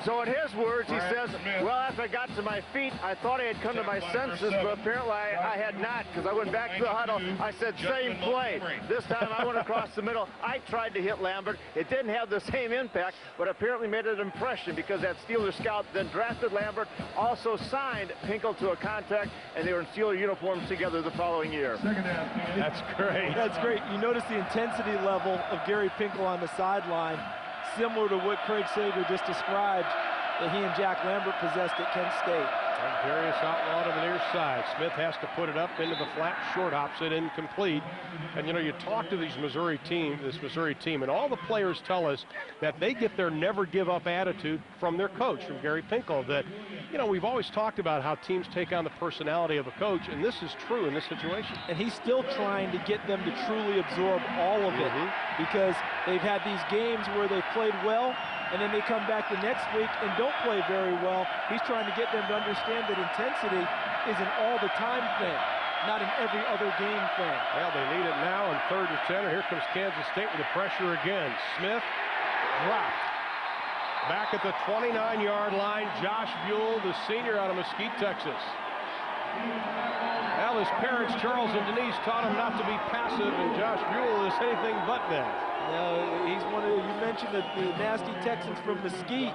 So in his words, he says, well, after I got to my feet, I thought I had come to my senses, but apparently I had not, because I went back to the huddle. I said, same play. This time I went across the middle. I tried to hit Lambert. It didn't have the same impact, but apparently made an impression because that Steelers scout then drafted Lambert, also signed Pinkel to a contract, and they were in Steeler uniforms together the following year. That's great. That's great. You notice the intensity level of Gary Pinkel on the sideline, similar to what Craig Sager just described that he and Jack Lambert possessed at Kent State. And Darius outlawed to the near side. Smith has to put it up into the flat, short hops it incomplete. And you know, you talk to this Missouri team, and all the players tell us that they get their never give up attitude from their coach, from Gary Pinkel. That, you know, we've always talked about how teams take on the personality of a coach, and this is true in this situation. And he's still trying to get them to truly absorb all of it, because they've had these games where they've played well, and then they come back the next week and don't play very well. He's trying to get them to understand that intensity is an all-the-time thing, not an every other game thing. Well, they need it now on 3rd and 10. Here comes Kansas State with the pressure again. Smith dropped. Back at the 29-yard line, Josh Buell, the senior out of Mesquite, Texas. Well, his parents, Charles and Denise, taught him not to be passive, and Josh Buell is anything but that. No, he's one of you mentioned the nasty Texans from Mesquite,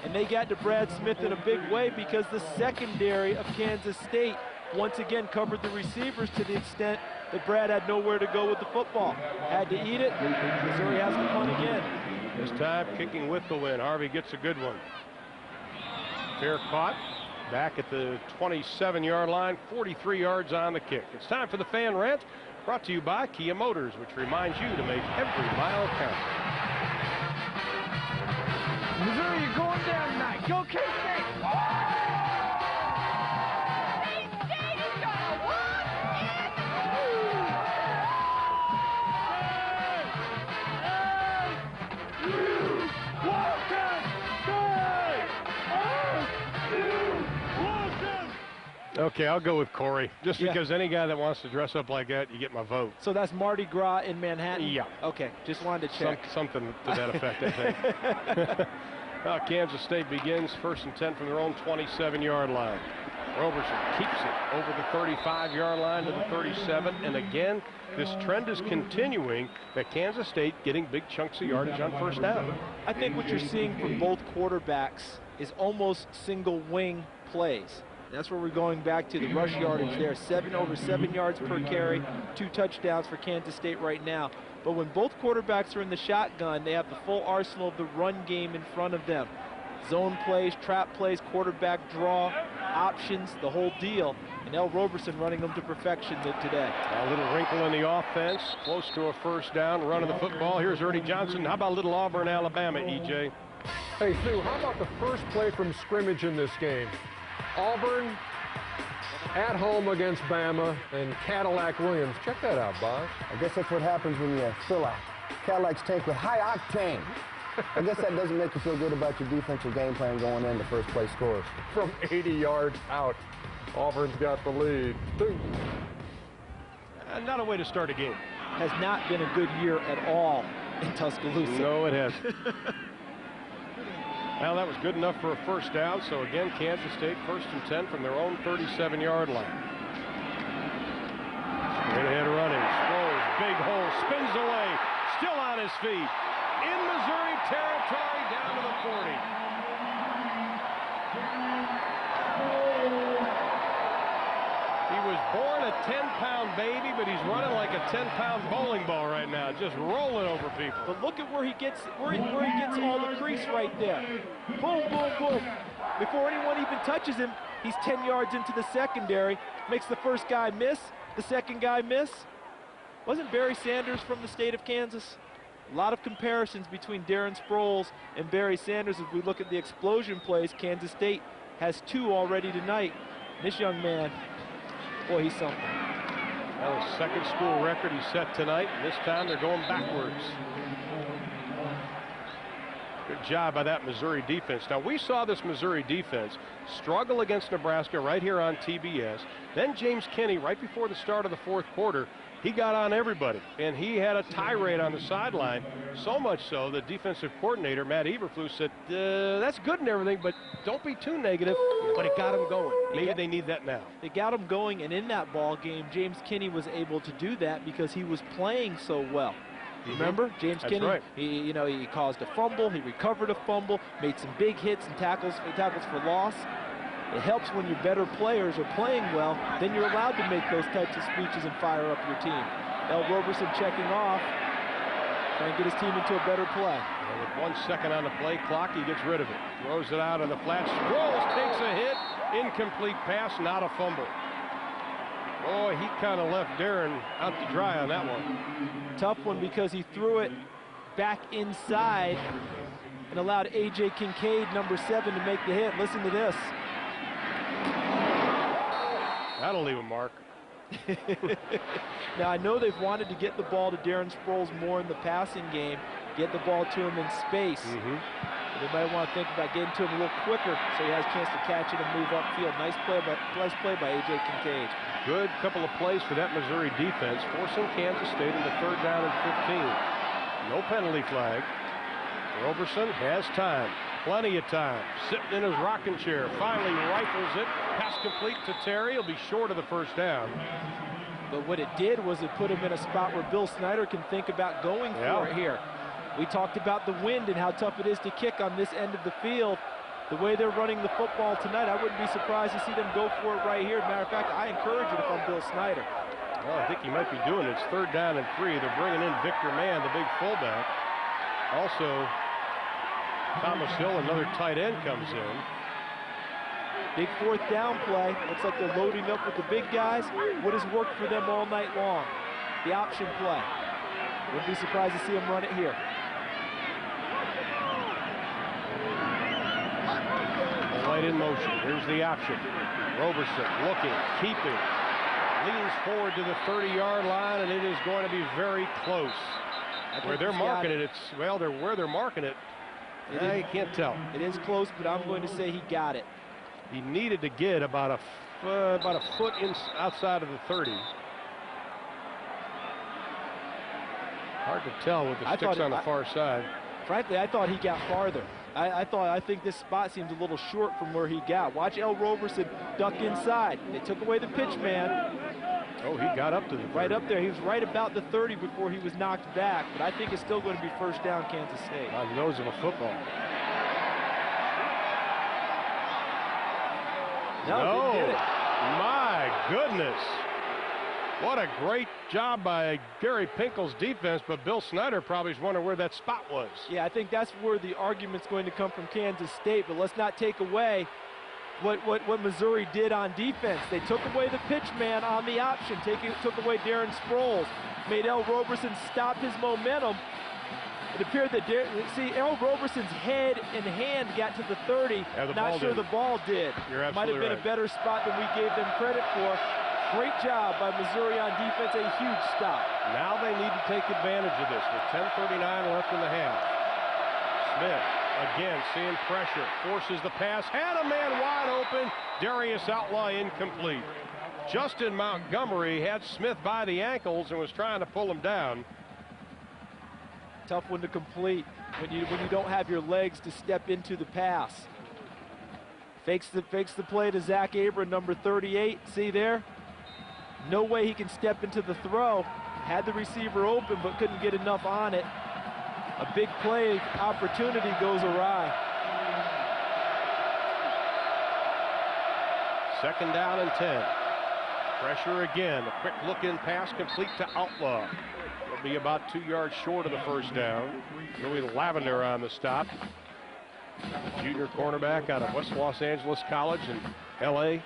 and they got to Brad Smith in a big way because the secondary of Kansas State once again covered the receivers to the extent that Brad had nowhere to go with the football. Had to eat it. Missouri has to punt again. This time kicking with the win. Harvey gets a good one. Fair caught. Back at the 27-yard line, 43 yards on the kick. It's time for the Fan Rant, brought to you by Kia Motors, which reminds you to make every mile count. Missouri, you're going down tonight. Go K-State! Okay, I'll go with Corey. Just because any guy that wants to dress up like that, you get my vote. So that's Mardi Gras in Manhattan? Yeah. Okay, just wanted to check. Something to that effect, I think. Kansas State begins 1st and 10 from their own 27-yard line. Roberson keeps it over the 35-yard line to the 37. And again, this trend is continuing that Kansas State getting big chunks of yardage on first down. I think what you're seeing from both quarterbacks is almost single wing plays. That's where we're going back to the rush yardage there. Over 7 yards per carry, 2 touchdowns for Kansas State right now. But when both quarterbacks are in the shotgun, they have the full arsenal of the run game in front of them. Zone plays, trap plays, quarterback draw, options, the whole deal. And L. Roberson running them to perfection today. A little wrinkle in the offense, close to a first down, running the football. Here's Ernie Johnson. How about little Auburn, Alabama, EJ? Hey, Sue, how about the first play from scrimmage in this game? Auburn at home against Bama and Cadillac Williams. Check that out, Bob. I guess that's what happens when you fill a Cadillac's tank with high octane. I guess that doesn't make you feel good about your defensive game plan going in the first place scores. From 80 yards out, Auburn's got the lead. Not a way to start a game. Has not been a good year at all in Tuscaloosa. No, it hasn't. Well, that was good enough for a first down. So again, Kansas State 1st and 10 from their own 37-yard line. Straight ahead running, throws, big hole, spins away, still on his feet. In Missouri territory, down to the 40. He was born a 10-pound baby, but he's running like a 10-pound bowling ball right now, just rolling over people. But look at where he gets all the crease right there. Boom, boom, boom. Before anyone even touches him, he's 10 yards into the secondary. Makes the first guy miss, the second guy miss. Wasn't Barry Sanders from the state of Kansas? A lot of comparisons between Darren Sproles and Barry Sanders as we look at the explosion plays. Kansas State has 2 already tonight. This young man, boy, he's something. That was second school record he set tonight. This time they're going backwards. Good job by that Missouri defense. Now, we saw this Missouri defense struggle against Nebraska right here on TBS. Then James Kinney, right before the start of the fourth quarter, he got on everybody, and he had a tirade on the sideline, so much so the defensive coordinator, Matt Eberflus, said, that's good and everything, but don't be too negative, but it got him going. Maybe they need that now. They got him going, and in that ball game, James Kinney was able to do that because he was playing so well. Remember, James Kinney, right. he caused a fumble, he recovered a fumble, made some big hits and tackles for loss. It helps when your better players are playing well, then you're allowed to make those types of speeches and fire up your team. El Roberson checking off, trying to get his team into a better play. And with 1 second on the play clock, he gets rid of it. Throws it out on the flat. Sproles takes a hit. Incomplete pass, not a fumble. Boy, he kind of left Darren out to dry on that one. Tough one because he threw it back inside and allowed A.J. Kincaid, number 7, to make the hit. Listen to this. That'll leave a mark. Now, I know they've wanted to get the ball to Darren Sproles more in the passing game, get the ball to him in space. But they might want to think about getting to him a little quicker so he has a chance to catch it and move upfield. Nice play by A.J. Kincaid. Good couple of plays for that Missouri defense, forcing Kansas State into 3rd down and 15. No penalty flag. Roberson has time. Plenty of time. Sitting in his rocking chair. Finally rifles it. Pass complete to Terry. He'll be short of the first down. But what it did was it put him in a spot where Bill Snyder can think about going for it here. We talked about the wind and how tough it is to kick on this end of the field. The way they're running the football tonight, I wouldn't be surprised to see them go for it right here. As a matter of fact, I encourage it if I'm Bill Snyder. Well, I think he might be doing it. It's 3rd down and 3. They're bringing in Victor Mann, the big fullback. Also, Thomas Hill, another tight end, comes in. Big 4th down play. Looks like they're loading up with the big guys. What has worked for them all night long? The option play. Wouldn't be surprised to see them run it here. Light in motion. Here's the option. Roberson looking, keeping. Leans forward to the 30-yard line, and it is going to be very close. Where they're marking it, where they're marking it, you can't tell. It is close, but I'm going to say he got it. He needed to get about a foot outside of the 30. Hard to tell with the sticks on the far side. Frankly, I thought he got farther. I think this spot seems a little short from where he got. Watch El Roberson duck inside. They took away the pitch man. Oh, he got up to the 30. Right up there. He was right about the 30 before he was knocked back. But I think it's still going to be 1st down, Kansas State. On the nose of a football. No, they did it. My goodness. What a great job by Gary Pinkel's defense, but Bill Snyder probably is wondering where that spot was. Yeah, I think that's where the argument's going to come from Kansas State, but let's not take away what Missouri did on defense. They took away the pitch man on the option, took away Darren Sproles, made El Roberson stop his momentum. It appeared that, El Roberson's head and hand got to the 30. Yeah, not sure the ball did. You're absolutely Might have been right. a better spot than we gave them credit for. Great job by Missouri on defense, a huge stop. Now they need to take advantage of this with 10:39 left in the half. Smith, again, seeing pressure, forces the pass, had a man wide open. Darius Outlaw incomplete. Justin Montgomery had Smith by the ankles and was trying to pull him down. Tough one to complete when you don't have your legs to step into the pass. Fakes the play to Zach Abram, number 38. See there? No way he can step into the throw. Had the receiver open, but couldn't get enough on it. A big play opportunity goes awry. 2nd down and 10. Pressure again. A quick look-in pass complete to Outlaw. Will be about 2 yards short of the first down. Louis Lavender on the stop. Junior cornerback out of West Los Angeles College in L.A.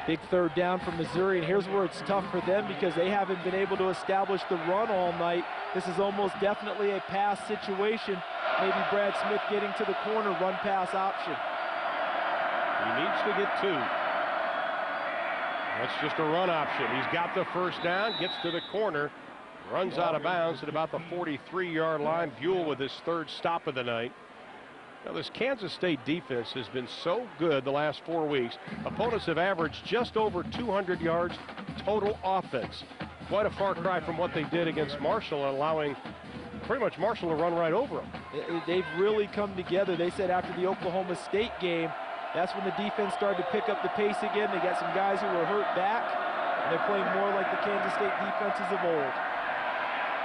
Big third down for Missouri, and here's where it's tough for them because they haven't been able to establish the run all night. This is almost definitely a pass situation. Maybe Brad Smith getting to the corner, run pass option. He needs to get 2. That's just a run option. He's got the first down, gets to the corner, runs out of bounds at about the 43-yard line. Buell with his 3rd stop of the night. Now, this Kansas State defense has been so good the last 4 weeks. Opponents have averaged just over 200 yards total offense. Quite a far cry from what they did against Marshall, allowing pretty much Marshall to run right over them. They've really come together. They said after the Oklahoma State game, that's when the defense started to pick up the pace again. They got some guys who were hurt back, and they're playing more like the Kansas State defenses of old.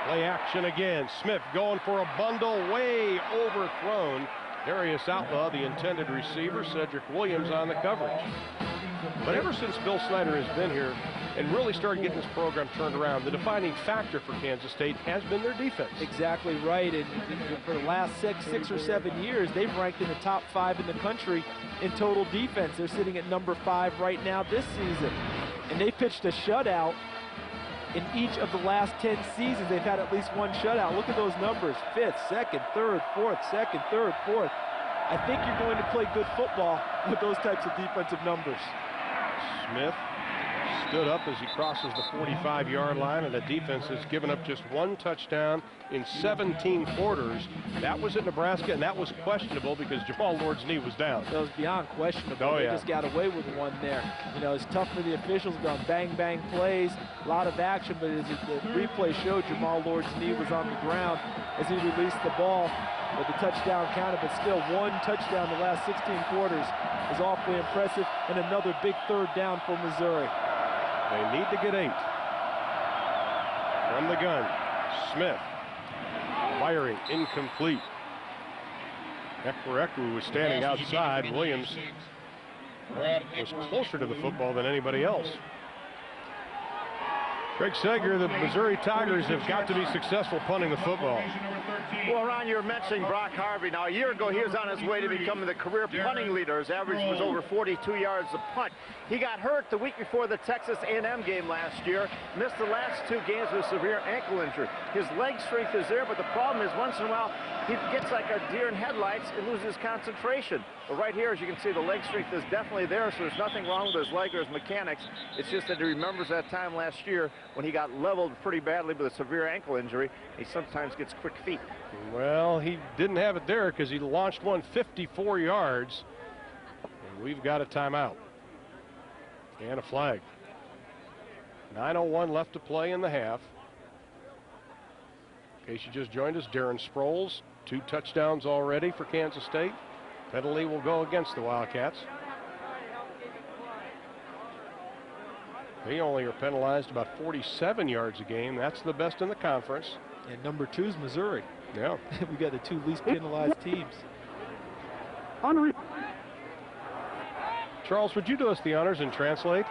Play action again. Smith going for a bundle, way overthrown. Darius Outlaw, the intended receiver. Cedric Williams on the coverage. But ever since Bill Snyder has been here and really started getting this program turned around, the defining factor for Kansas State has been their defense. Exactly right. And for the last six or 7 years, they've ranked in the top 5 in the country in total defense. They're sitting at number 5 right now this season. And they pitched a shutout in each of the last 10 seasons. They've had at least one shutout. Look at those numbers: 5th, 2nd, 3rd, 4th, 2nd, 3rd, 4th. I think you're going to play good football with those types of defensive numbers. Smith stood up as he crosses the 45-yard line, and the defense has given up just 1 touchdown in 17 quarters. That was at Nebraska, and that was questionable because Jamal Lord's knee was down. That was beyond questionable. Oh, they yeah. just got away with one there. You know, it's tough for the officials. Gone bang plays, a lot of action, but as the replay showed, Jamal Lord's knee was on the ground as he released the ball. But the touchdown counted, but still 1 touchdown the last 16 quarters is awfully impressive, and another big 3rd down for Missouri. They need to get 8. From the gun, Smith firing, incomplete. Ekwerekwu was standing outside. Williams was closer to the football than anybody else. Greg Sager, the Missouri Tigers have got to be successful punting the football. Well, Ron, you were mentioning Brock Harvey. Now, a year ago, he was on his way to becoming the career punting leader. His average was over 42 yards a punt. He got hurt the week before the Texas A&M game last year. Missed the last 2 games with a severe ankle injury. His leg strength is there, but the problem is once in a while, he gets like a deer in headlights and loses concentration. But right here, as you can see, the leg strength is definitely there, so there's nothing wrong with his leg or his mechanics. It's just that he remembers that time last year when he got leveled pretty badly with a severe ankle injury. He sometimes gets quick feet. Well, he didn't have it there because he launched one 54 yards. And we've got a timeout. And a flag. 9:01 left to play in the half. In case you just joined us, Darren Sproles, 2 touchdowns already for Kansas State. Penalty will go against the Wildcats. They only are penalized about 47 yards a game. That's the best in the conference. And number 2 is Missouri. Yeah. We got the 2 least penalized teams. Charles, would you do us the honors and translate?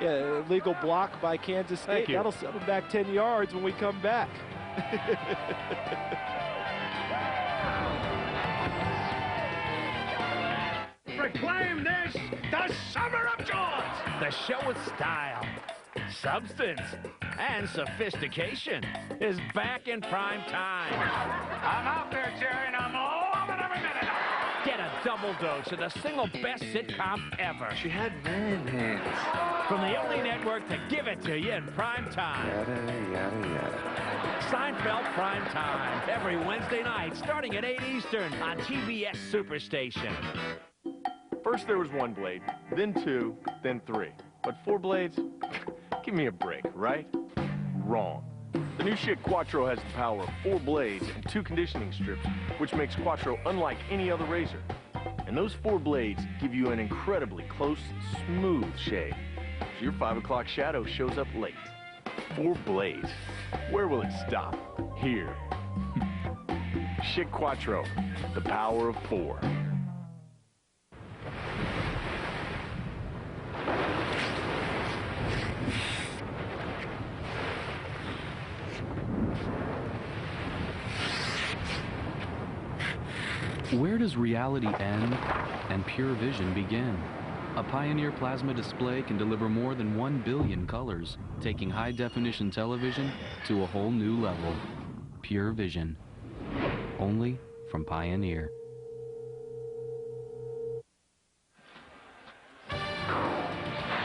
Yeah, illegal block by Kansas State. Thank you. That'll set them back 10 yards when we come back. Proclaim this the Summer of George! The show with style, substance, and sophistication is back in prime time. I'm out there, Jerry, and I'm loving every minute of it. Get a double dose of the single best sitcom ever. She had man hands. From the only network to give it to you in prime time. Yada, yada, yada. Seinfeld Prime Time, every Wednesday night, starting at 8 Eastern on TBS Superstation. First there was 1 blade, then 2, then 3. But 4 blades? Give me a break, right? Wrong. The new Schick Quattro has the power of 4 blades and 2 conditioning strips, which makes Quattro unlike any other razor. And those 4 blades give you an incredibly close, smooth shave. So your 5 o'clock shadow shows up late. 4 blades. Where will it stop? Here. Schick Quattro, the power of 4. Where does reality end and pure vision begin? A Pioneer plasma display can deliver more than 1 billion colors, taking high-definition television to a whole new level. Pure vision. Only from Pioneer.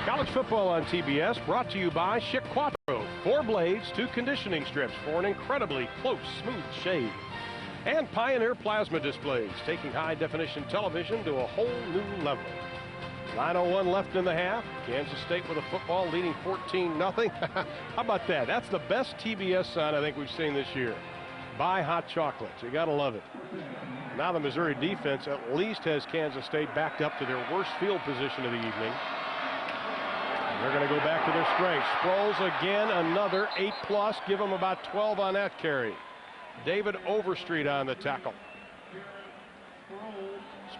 College football on TBS, brought to you by Schick Quattro. 4 blades, 2 conditioning strips for an incredibly close, smooth shave. And Pioneer plasma displays, taking high-definition television to a whole new level. 9:01 left in the half. Kansas State with a football leading 14-0. How about that? That's the best TBS sign I think we've seen this year. Buy hot chocolates. You got to love it. Now the Missouri defense at least has Kansas State backed up to their worst field position of the evening. They're going to go back to their strength. Sproles again, another 8+. Give them about 12 on that carry. David Overstreet on the tackle.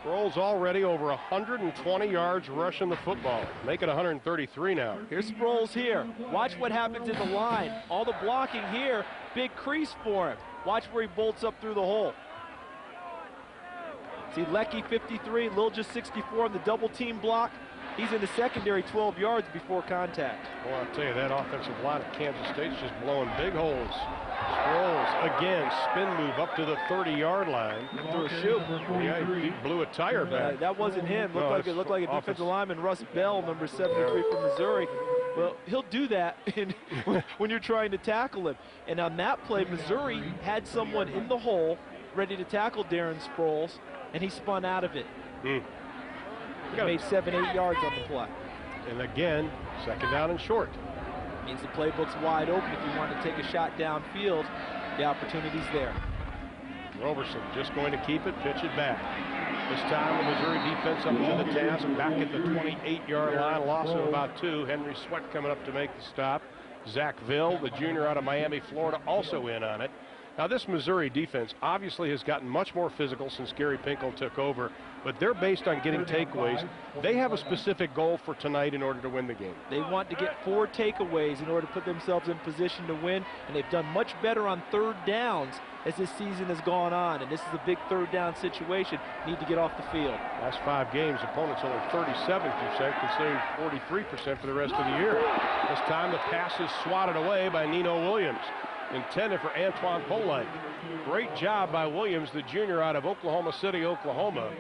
Sproles already over 120 yards rushing the football. Make it 133 now. Here's Sproles here. Watch what happens in the line. All the blocking here, big crease for him. Watch where he bolts up through the hole. See Lecky 53, Liljah 64 on the double team block. He's in the secondary 12 yards before contact. Boy, I'll tell you, that offensive line of Kansas State's just blowing big holes. Sproles again, spin move up to the 30-yard line. Through a shoe. Yeah, he blew a tire back. That wasn't him. It looked like a defensive lineman, Russ Bell, number 73 from Missouri. Well, he'll do that when you're trying to tackle him. And on that play, Missouri had someone in the hole ready to tackle Darren Sproles, and he spun out of it. He made 7-8 yards on the play. And again, second down and short. Means the playbook's wide open. If you want to take a shot downfield, the opportunity's there. Roberson just going to keep it, pitch it back. This time the Missouri defense up to the task, back at the 28-yard line, loss of about 2. Henry Sweat coming up to make the stop. Zach Ville, the junior out of Miami, Florida, also in on it. Now this Missouri defense obviously has gotten much more physical since Gary Pinkel took over, but they're based on getting takeaways. They have a specific goal for tonight in order to win the game. They want to get 4 takeaways in order to put themselves in position to win, and they've done much better on third downs as this season has gone on, and this is a big third down situation. Need to get off the field. Last 5 games, opponents only 37%, conceding 43% for the rest of the year. This time the pass is swatted away by Nino Williams, intended for Antoine Polite. Great job by Williams, the junior out of Oklahoma City, Oklahoma.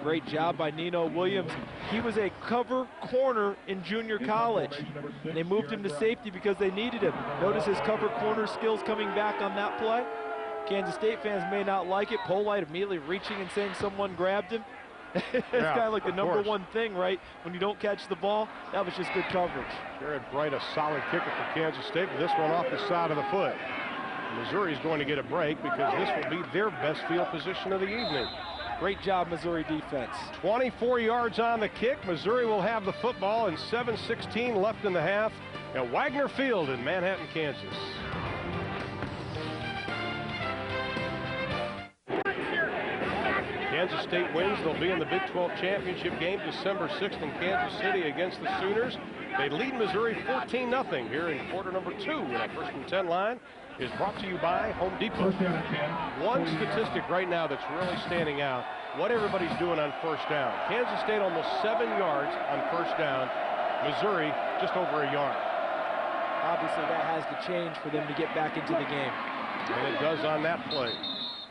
Great job by Nino Williams. He was a cover corner in junior college. They moved him to safety because they needed him. Notice his cover corner skills coming back on that play. Kansas State fans may not like it. Polite immediately reaching and saying someone grabbed him. It's kind of like the number one thing, right? When you don't catch the ball, that was just good coverage. Jared Bright, a solid kicker for Kansas State, but this one off the side of the foot. Missouri's going to get a break because this will be their best field position of the evening. Great job, Missouri defense. 24 yards on the kick. Missouri will have the football and 7:16 left in the half at Wagner Field in Manhattan, Kansas. Kansas State wins. They'll be in the Big 12 championship game December 6th in Kansas City against the Sooners. They lead Missouri 14-0 here in quarter number 2. And our first and 10 line is brought to you by Home Depot. One statistic right now that's really standing out, what everybody's doing on first down. Kansas State almost 7 yards on first down. Missouri just over a yard. Obviously that has to change for them to get back into the game. And it does on that play.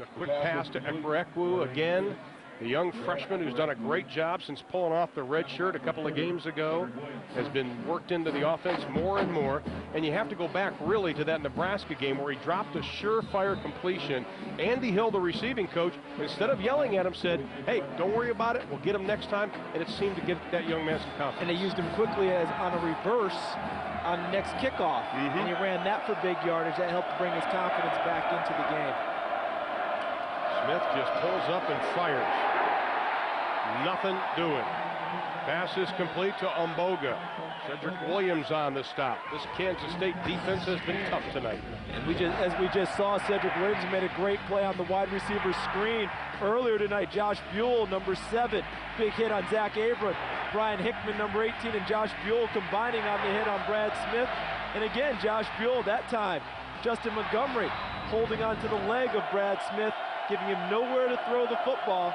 A quick pass to Ekwerekwu again. The young freshman who's done a great job since pulling off the red shirt a couple of games ago, has been worked into the offense more and more. And you have to go back really to that Nebraska game where he dropped a surefire completion. Andy Hill, the receiving coach, instead of yelling at him, said, hey, don't worry about it, we'll get him next time. And it seemed to get that young man some confidence. And they used him quickly as on a reverse on the next kickoff. And he ran that for big yardage. That helped bring his confidence back into the game. Smith just pulls up and fires. Nothing doing. Pass is complete to Umboga. Cedric Williams on the stop. This Kansas State defense has been tough tonight. And as we just saw, Cedric Williams made a great play on the wide receiver screen earlier tonight. Josh Buell, number 7, big hit on Zach Abram. Brian Hickman, number 18, and Josh Buell combining on the hit on Brad Smith. And again, Josh Buell that time. Justin Montgomery holding on to the leg of Brad Smith giving him nowhere to throw the football,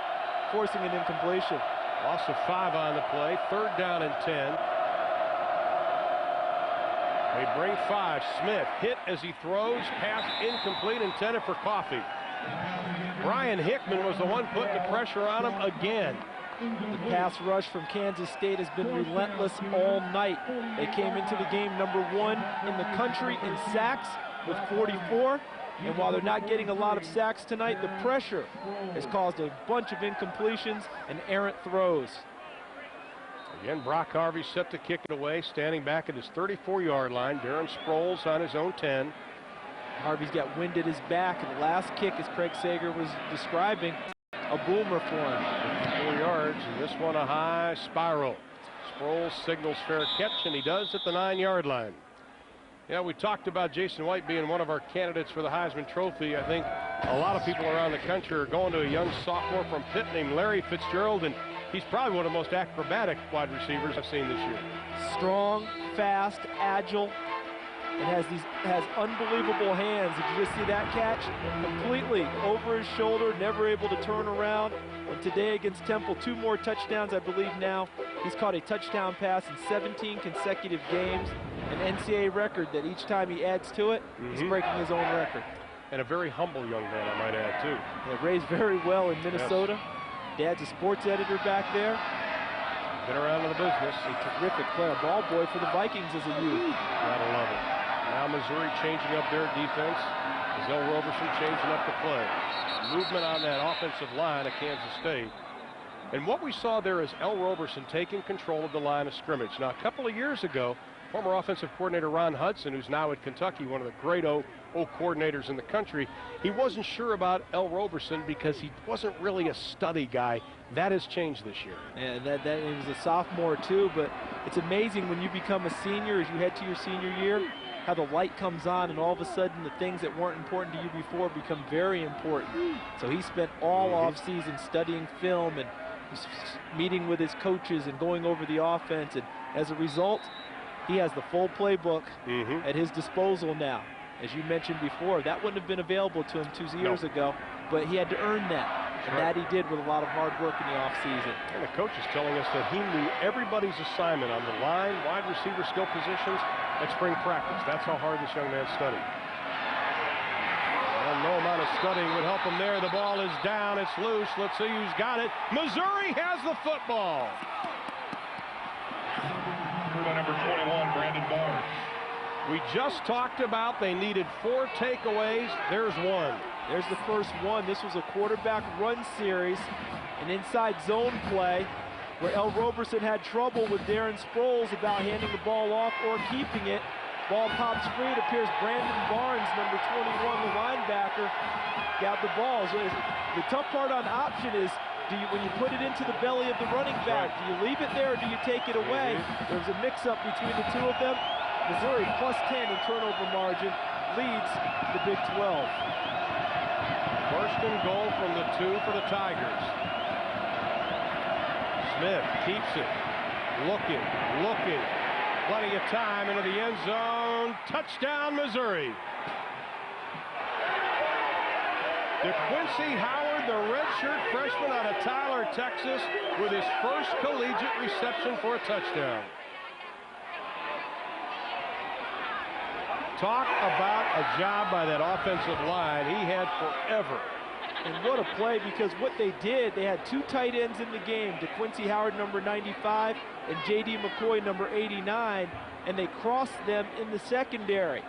forcing an incompletion. Loss of 5 on the play, 3rd down and 10. They bring 5. Smith hit as he throws, pass incomplete, intended for Coffee. Brian Hickman was the one putting the pressure on him again. The pass rush from Kansas State has been relentless all night. They came into the game #1 in the country in sacks with 44. And while they're not getting a lot of sacks tonight, the pressure has caused a bunch of incompletions and errant throws. Again, Brock Harvey set to kick it away, standing back at his 34-yard line. Darren Sproles on his own 10. Harvey's got wind at his back, and the last kick, as Craig Sager was describing, a boomer for him. 4 yards, and this one a high spiral. Sproles signals fair catch, and he does at the 9-yard line. Yeah, we talked about Jason White being one of our candidates for the Heisman Trophy. I think a lot of people around the country are going to a young sophomore from Pitt named Larry Fitzgerald, and he's probably one of the most acrobatic wide receivers I've seen this year. Strong, fast, agile, and has unbelievable hands. Did you just see that catch? Completely over his shoulder, never able to turn around. And today against Temple, 2 more touchdowns, I believe now. He's caught a touchdown pass in 17 consecutive games, an NCAA record that each time he adds to it, he's breaking his own record. And a very humble young man, I might add, too. Yeah, raised very well in Minnesota. Yes. Dad's a sports editor back there. Been around in the business. A terrific player, ball boy for the Vikings as a youth. Gotta love it. Now Missouri changing up their defense. Zell Roberson changing up the play. Movement on that offensive line of Kansas State. And what we saw there is El Roberson taking control of the line of scrimmage. Now, a couple of years ago, former offensive coordinator Ron Hudson, who's now at Kentucky, one of the great O coordinators in the country, he wasn't sure about El Roberson because he wasn't really a study guy. That has changed this year. Yeah, that he was a sophomore too, but it's amazing when you become a senior, as you head to your senior year, how the light comes on and all of a sudden the things that weren't important to you before become very important. So he spent all off-season studying film and meeting with his coaches and going over the offense, and as a result, he has the full playbook at his disposal now. As you mentioned before, that wouldn't have been available to him 2 years ago, but he had to earn that. And that he did with a lot of hard work in the offseason. And the coach is telling us that he knew everybody's assignment on the line, wide receiver skill positions at spring practice. That's how hard this young man studied. Well, no amount of studying would help him there. The ball is down. It's loose. Let's see who's got it. Missouri has the football. Number 21, Brandon Barnes. We just talked about they needed 4 takeaways. There's one. There's the first one. This was a quarterback run series, an inside zone play where El Roberson had trouble with Darren Sproles about handing the ball off or keeping it. Ball pops free. It appears Brandon Barnes, number 21, the linebacker, got the ball. So the tough part on option is, when you put it into the belly of the running back, do you leave it there or do you take it away? There's a mix-up between the two of them. Missouri +10 in turnover margin, leads the Big 12. First and goal from the 2 for the Tigers. Smith keeps it. Looking. Plenty of time into the end zone. Touchdown, Missouri. DeQuincy Howard, the redshirt freshman out of Tyler, Texas, with his first collegiate reception for a touchdown. Talk about a job by that offensive line he had forever. And what a play, because what they did, they had 2 tight ends in the game, DeQuincy Howard, number 95, and J.D. McCoy, number 89, and they crossed them in the secondary,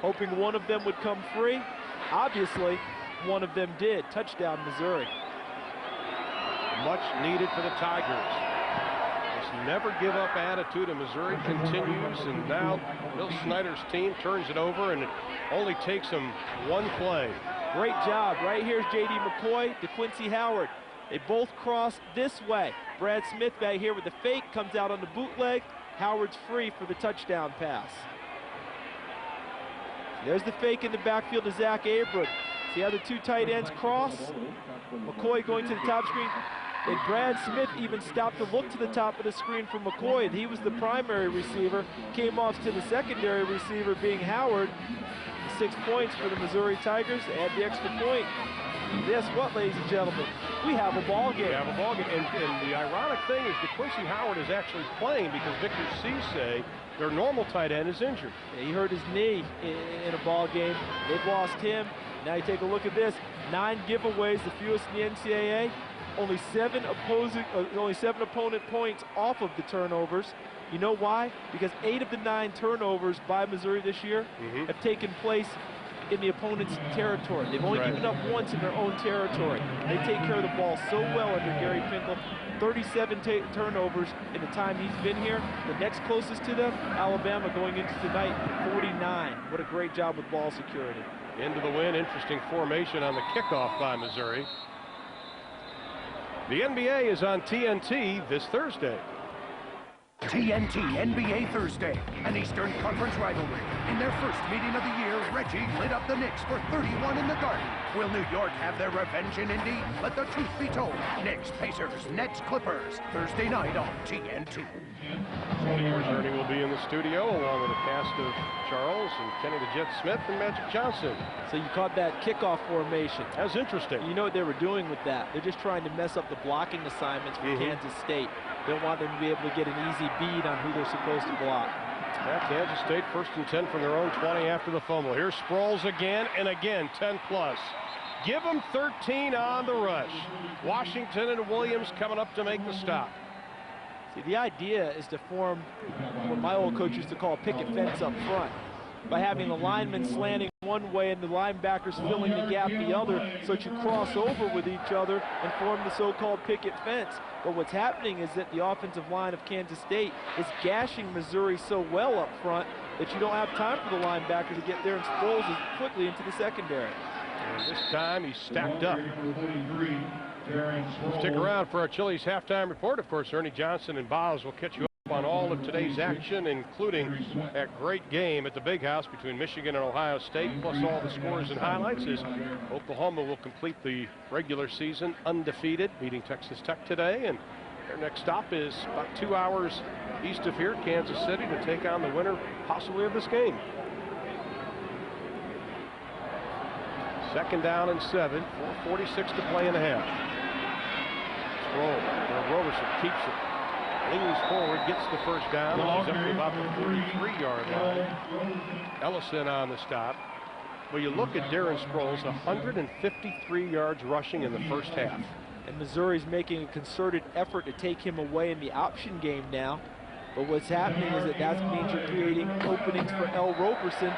hoping one of them would come free. Obviously, one of them did. Touchdown, Missouri. Much needed for the Tigers. This never give up attitude of Missouri continues, and now Bill Snyder's team turns it over, and it only takes them 1 play. Great job. Right here's J.D. McCoy, DeQuincy Howard. They both cross this way. Brad Smith back here with the fake, comes out on the bootleg. Howard's free for the touchdown pass. There's the fake in the backfield to Zach Abram. The other 2 tight ends cross. McCoy going to the top screen. And Brad Smith even stopped to look to the top of the screen for McCoy. He was the primary receiver. Came off to the secondary receiver being Howard. 6 points for the Missouri Tigers. They add the extra point. Guess what, ladies and gentlemen? We have a ball game. We have a ball game. And the ironic thing is that Quincy Howard is actually playing because Victor Cisse, their normal tight end, is injured. Yeah, he hurt his knee in a ball game. They've lost him. Now you take a look at this. 9 giveaways, the fewest in the NCAA. Only 7 opponent points off of the turnovers. You know why? Because 8 of the 9 turnovers by Missouri this year have taken place in the opponent's territory. They've only given up once in their own territory. They take care of the ball so well under Gary Pinkel. 37 turnovers in the time he's been here. The next closest to them, Alabama, going into tonight, 49. What a great job with ball security. Into the win. Interesting formation on the kickoff by Missouri. The NBA is on TNT this Thursday. TNT NBA Thursday, an Eastern Conference rivalry. In their first meeting of the year, Reggie lit up the Knicks for 31 in the Garden. Will New York have their revenge in Indy? Let the truth be told. Knicks, Pacers, Nets, Clippers. Thursday night on TNT. Ernie will be in the studio along with a cast of Charles and Kenny the Jet Smith and Magic Johnson. So you caught that kickoff formation. That's interesting. You know what they were doing with that? They're just trying to mess up the blocking assignments for Kansas State. They don't want them to be able to get an easy bead on who they're supposed to block. Yeah, Kansas State first and 10 from their own 20 after the fumble. Here's Sproles again and again, 10 plus. Give them 13 on the rush. Washington and Williams coming up to make the stop. See, the idea is to form what my old coach used to call a picket fence up front, by having the linemen slanting one way and the linebackers filling the gap the other, so that you cross over with each other and form the so-called picket fence. But what's happening is that the offensive line of Kansas State is gashing Missouri so well up front that you don't have time for the linebacker to get there, and Sproles is quickly into the secondary. And this time he's stacked up. Stick around for our Chili's halftime report. Of course, Ernie Johnson and Boz will catch you up on all of today's action, including that great game at the Big House between Michigan and Ohio State, plus all the scores and highlights as Oklahoma will complete the regular season undefeated, beating Texas Tech today. And their next stop is about 2 hours east of here, Kansas City, to take on the winner possibly of this game. 2nd down and 7, 4:46 to play in the half. Roberson keeps it, leans forward, gets the first down, he's up to about the 43-yard line. Ellison on the stop. Well, you look at Darren Sproles, 153 yards rushing in the first half. And Missouri's making a concerted effort to take him away in the option game now. But what's happening is that means you're creating openings for L. Roberson,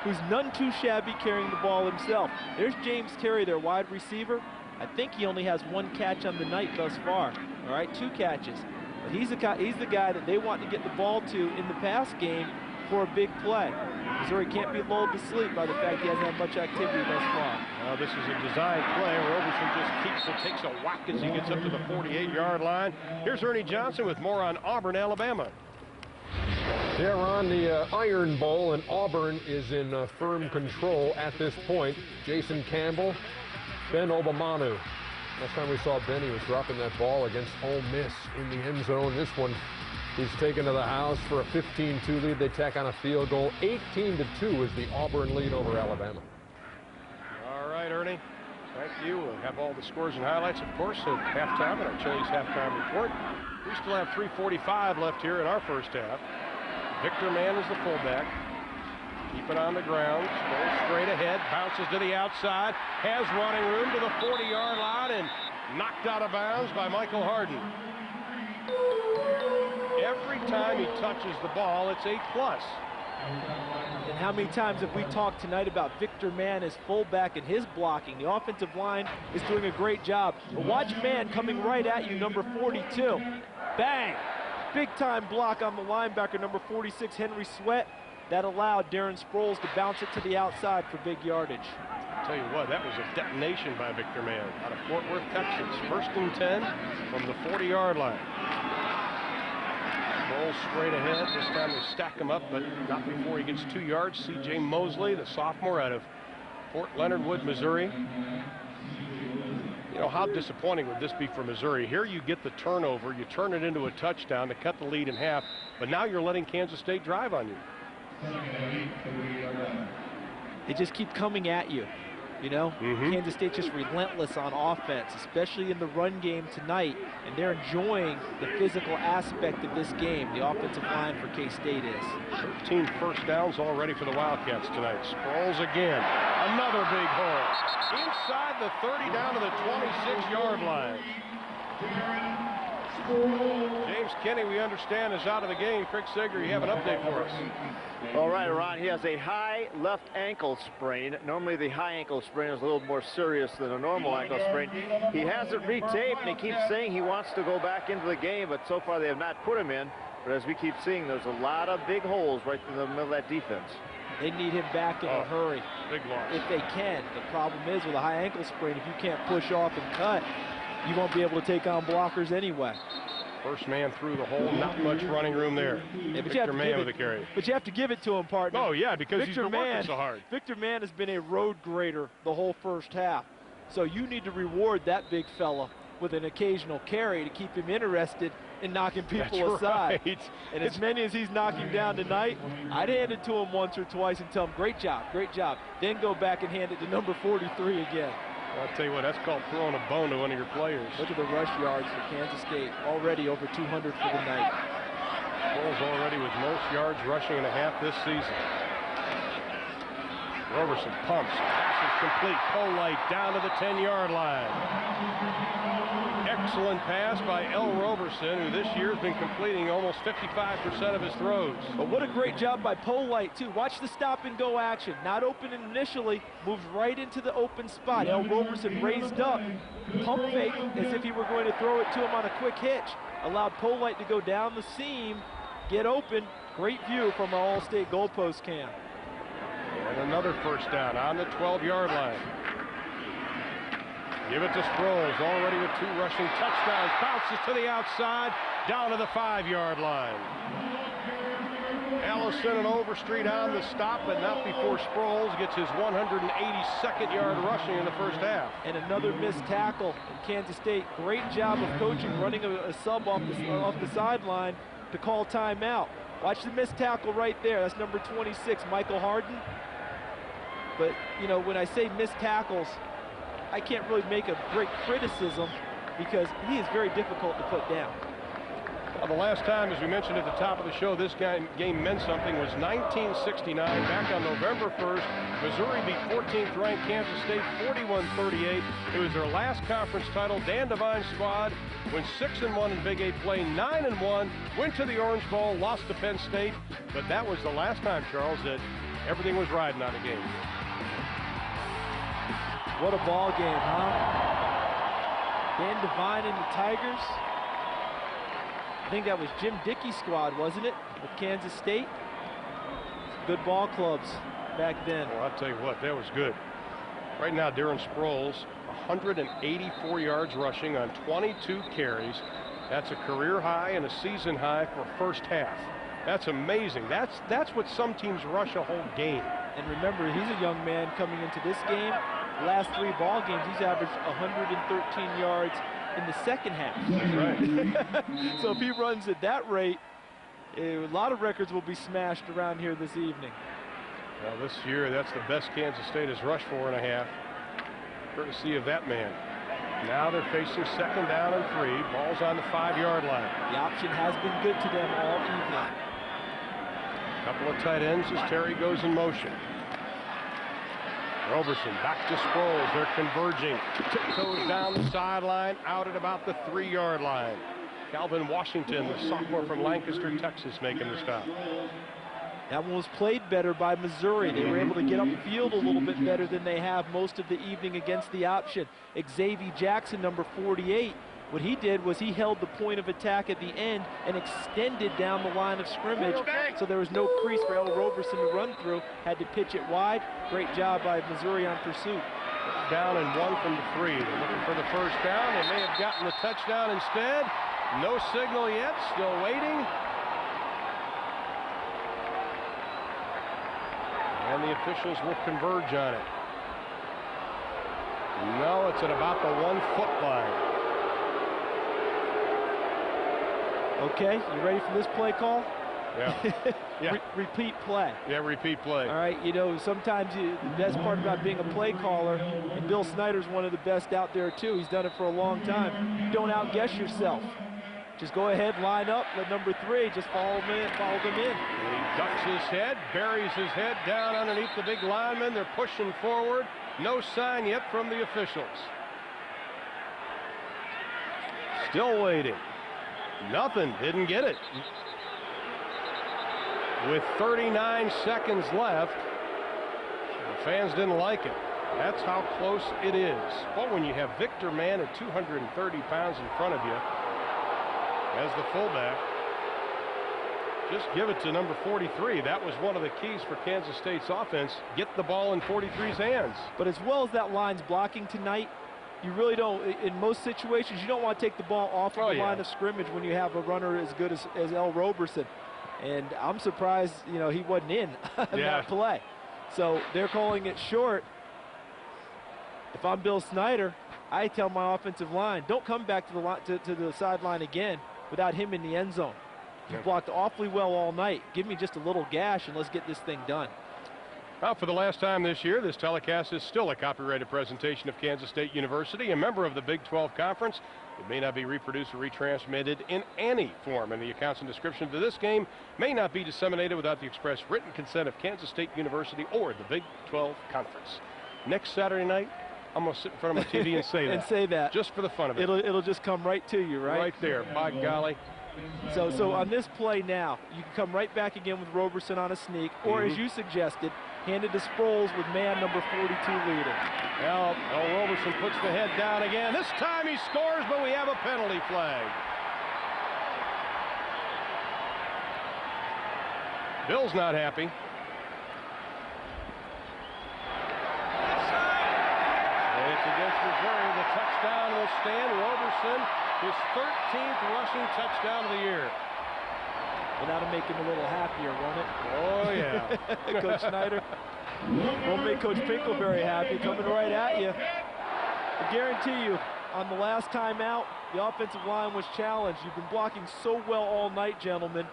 who's none too shabby carrying the ball himself. There's James Terry, their wide receiver. I think he only has 1 catch on the night thus far. All right, 2 catches. But he's the guy that they want to get the ball to in the pass game for a big play. Missouri can't be lulled to sleep by the fact he hasn't had much activity thus far. Well, this is a design play. Roberson just keeps it, takes a whack as he gets up to the 48-yard line. Here's Ernie Johnson with more on Auburn, Alabama. They're on the Iron Bowl, and Auburn is in firm control at this point. Jason Campbell, Ben Obamanu. Last time we saw Ben, he was dropping that ball against Ole Miss in the end zone. This one, he's taken to the house for a 15-2 lead. They tack on a field goal. 18-2 is the Auburn lead over Alabama. All right, Ernie. Thank you. We'll have all the scores and highlights, of course, at halftime in our Chili's halftime report. We still have 3:45 left here in our first half. Victor Mann is the fullback. Keep it on the ground, goes straight ahead, bounces to the outside, has running room to the 40-yard line, and knocked out of bounds by Michael Harden. Every time he touches the ball, it's 8+. And how many times have we talked tonight about Victor Mann as fullback and his blocking? The offensive line is doing a great job. But watch Mann coming right at you, number 42. Bang! Big-time block on the linebacker, number 46, Henry Sweat. That allowed Darren Sproles to bounce it to the outside for big yardage. I'll tell you what, that was a detonation by Victor Mann out of Fort Worth, Texas. 1st and 10 from the 40-yard line. Sproles straight ahead. This time they stack him up, but not before he gets 2 yards. C.J. Mosley, the sophomore out of Fort Leonard Wood, Missouri. You know, how disappointing would this be for Missouri? Here you get the turnover, you turn it into a touchdown to cut the lead in half, but now you're letting Kansas State drive on you. They just keep coming at you. You know, Kansas State just relentless on offense, especially in the run game tonight, and they're enjoying the physical aspect of this game. The offensive line for K-State is. 13 first downs already for the Wildcats tonight. Sproles again. Another big hole. Inside the 30 down to the 26-yard line. James Kinney, we understand, is out of the game. Craig Sager, you have an update for us. All right, Ron, he has a high left ankle sprain. Normally the high ankle sprain is a little more serious than a normal ankle sprain. He has it retaped, and he keeps saying he wants to go back into the game, but so far they have not put him in. But as we keep seeing, there's a lot of big holes right in the middle of that defense. They need him back in a hurry. Big loss. If they can. The problem is with a high ankle sprain, if you can't push off and cut, you won't be able to take on blockers anyway. First man through the hole, not much running room there. Yeah, Victor Mann with the carry. But you have to give it to him, partner. Oh, yeah, because he's been working so hard. Victor Mann has been a road grader the whole first half. So you need to reward that big fella with an occasional carry to keep him interested in knocking people aside. Right. And as many as he's knocking down tonight, I'd hand it to him once or twice and tell him, great job, great job. Then go back and hand it to number 43 again. I'll tell you what, that's called throwing a bone to one of your players. Look at the rush yards for Kansas State, already over 200 for the night. Bulls already with most yards rushing in a half this season. Roberson pumps, passes complete, Polite down to the 10-yard line. Excellent pass by L. Roberson, who this year has been completing almost 55% of his throws. But what a great job by Polite, too. Watch the stop-and-go action. Not open initially, moves right into the open spot. L. Roberson raised up, pump fake as if he were going to throw it to him on a quick hitch. Allowed Polite to go down the seam, get open. Great view from our All-State goalpost cam. And another first down on the 12-yard line. Give it to Sproles, already with 2 rushing touchdowns. Bounces to the outside, down to the 5-yard line. Allison and Overstreet on the stop, but not before Sproles gets his 182nd yard rushing in the first half. And another missed tackle in Kansas State. Great job of coaching, running a sub off the sideline to call timeout. Watch the missed tackle right there. That's number 26, Michael Harden. But, you know, when I say missed tackles, I can't really make a great criticism because he is very difficult to put down. Well, the last time, as we mentioned at the top of the show, this game meant something was 1969. Back on November 1st, Missouri beat 14th ranked Kansas State 41-38. It was their last conference title. Dan Devine's squad went 6-1 in Big 8 play, 9-1, went to the Orange Bowl, lost to Penn State. But that was the last time, Charles, that everything was riding on the game. What a ball game, huh? Dan Devine and the Tigers. I think that was Jim Dickey's squad, wasn't it, with Kansas State? Good ball clubs back then. Well, I'll tell you what, that was good. Right now, Darren Sproles, 184 yards rushing on 22 carries. That's a career high and a season high for first half. That's amazing. That's what some teams rush a whole game. And remember, he's a young man coming into this game. Last 3 ball games, he's averaged 113 yards in the second half. That's right. So if he runs at that rate, a lot of records will be smashed around here this evening. Well, this year, that's the best Kansas State has rushed 4.5. Courtesy of that man. Now they're facing 2nd down and 3. Ball's on the 5-yard line. The option has been good to them all evening. Couple of tight ends as Terry goes in motion. Roberson back to Sproles. They're converging. Tiptoes down the sideline, out at about the 3-yard line. Calvin Washington, the sophomore from Lancaster, Texas, making the stop. That one was played better by Missouri. They were able to get upfield a little bit better than they have most of the evening against the option. Xavier Jackson, number 48, what he did was he held the point of attack at the end and extended down the line of scrimmage, so there was no crease for L. Roberson to run through. Had to pitch it wide. Great job by Missouri on pursuit. Down and 1 from the 3. They're looking for the first down. They may have gotten the touchdown instead. No signal yet. Still waiting. And the officials will converge on it. No, it's at about the 1-foot line. Okay, you ready for this play call? Yeah. Yeah. Repeat play. Yeah, repeat play. All right, you know, sometimes the best part about being a play caller, and Bill Snyder's one of the best out there too, he's done it for a long time, you don't outguess yourself. Just go ahead, line up, let number 3 just follow them in. He ducks his head, buries his head down underneath the big lineman. They're pushing forward. No sign yet from the officials. Still waiting. Nothing, didn't get it. With 39 seconds left, the fans didn't like it. That's how close it is. Well, when you have Victor Mann at 230 pounds in front of you as the fullback, just give it to number 43. That was one of the keys for Kansas State's offense. Get the ball in 43's hands. But as well as that line's blocking tonight, you really don't, in most situations, you don't want to take the ball off of the line of scrimmage when you have a runner as good as L. Roberson. And I'm surprised, you know, he wasn't in that play. So they're calling it short. If I'm Bill Snyder, I tell my offensive line, don't come back to the sideline again without him in the end zone. He blocked awfully well all night. Give me just a little gash and let's get this thing done. Well, for the last time this year, this telecast is still a copyrighted presentation of Kansas State University, a member of the Big 12 Conference. It may not be reproduced or retransmitted in any form, and the accounts and description to this game may not be disseminated without the express written consent of Kansas State University or the Big 12 Conference. Next Saturday night, I'm going to sit in front of my TV and say that. And say that. Just for the fun of it. It'll just come right to you, right? Right there, by golly. So on this play now, you can come right back again with Roberson on a sneak, or as you suggested, hand it to Sproles with man number 42 leading. Well, Roberson puts the head down again. This time he scores, but we have a penalty flag. Bill's not happy. It's against Missouri. The touchdown will stand. Roberson, his 13th rushing touchdown of the year. Well, that'll make him a little happier, won't it? Oh, yeah. Coach Snyder won't make Coach Pinkel very happy, coming right at you. I guarantee you, on the last time out, the offensive line was challenged. You've been blocking so well all night, gentlemen.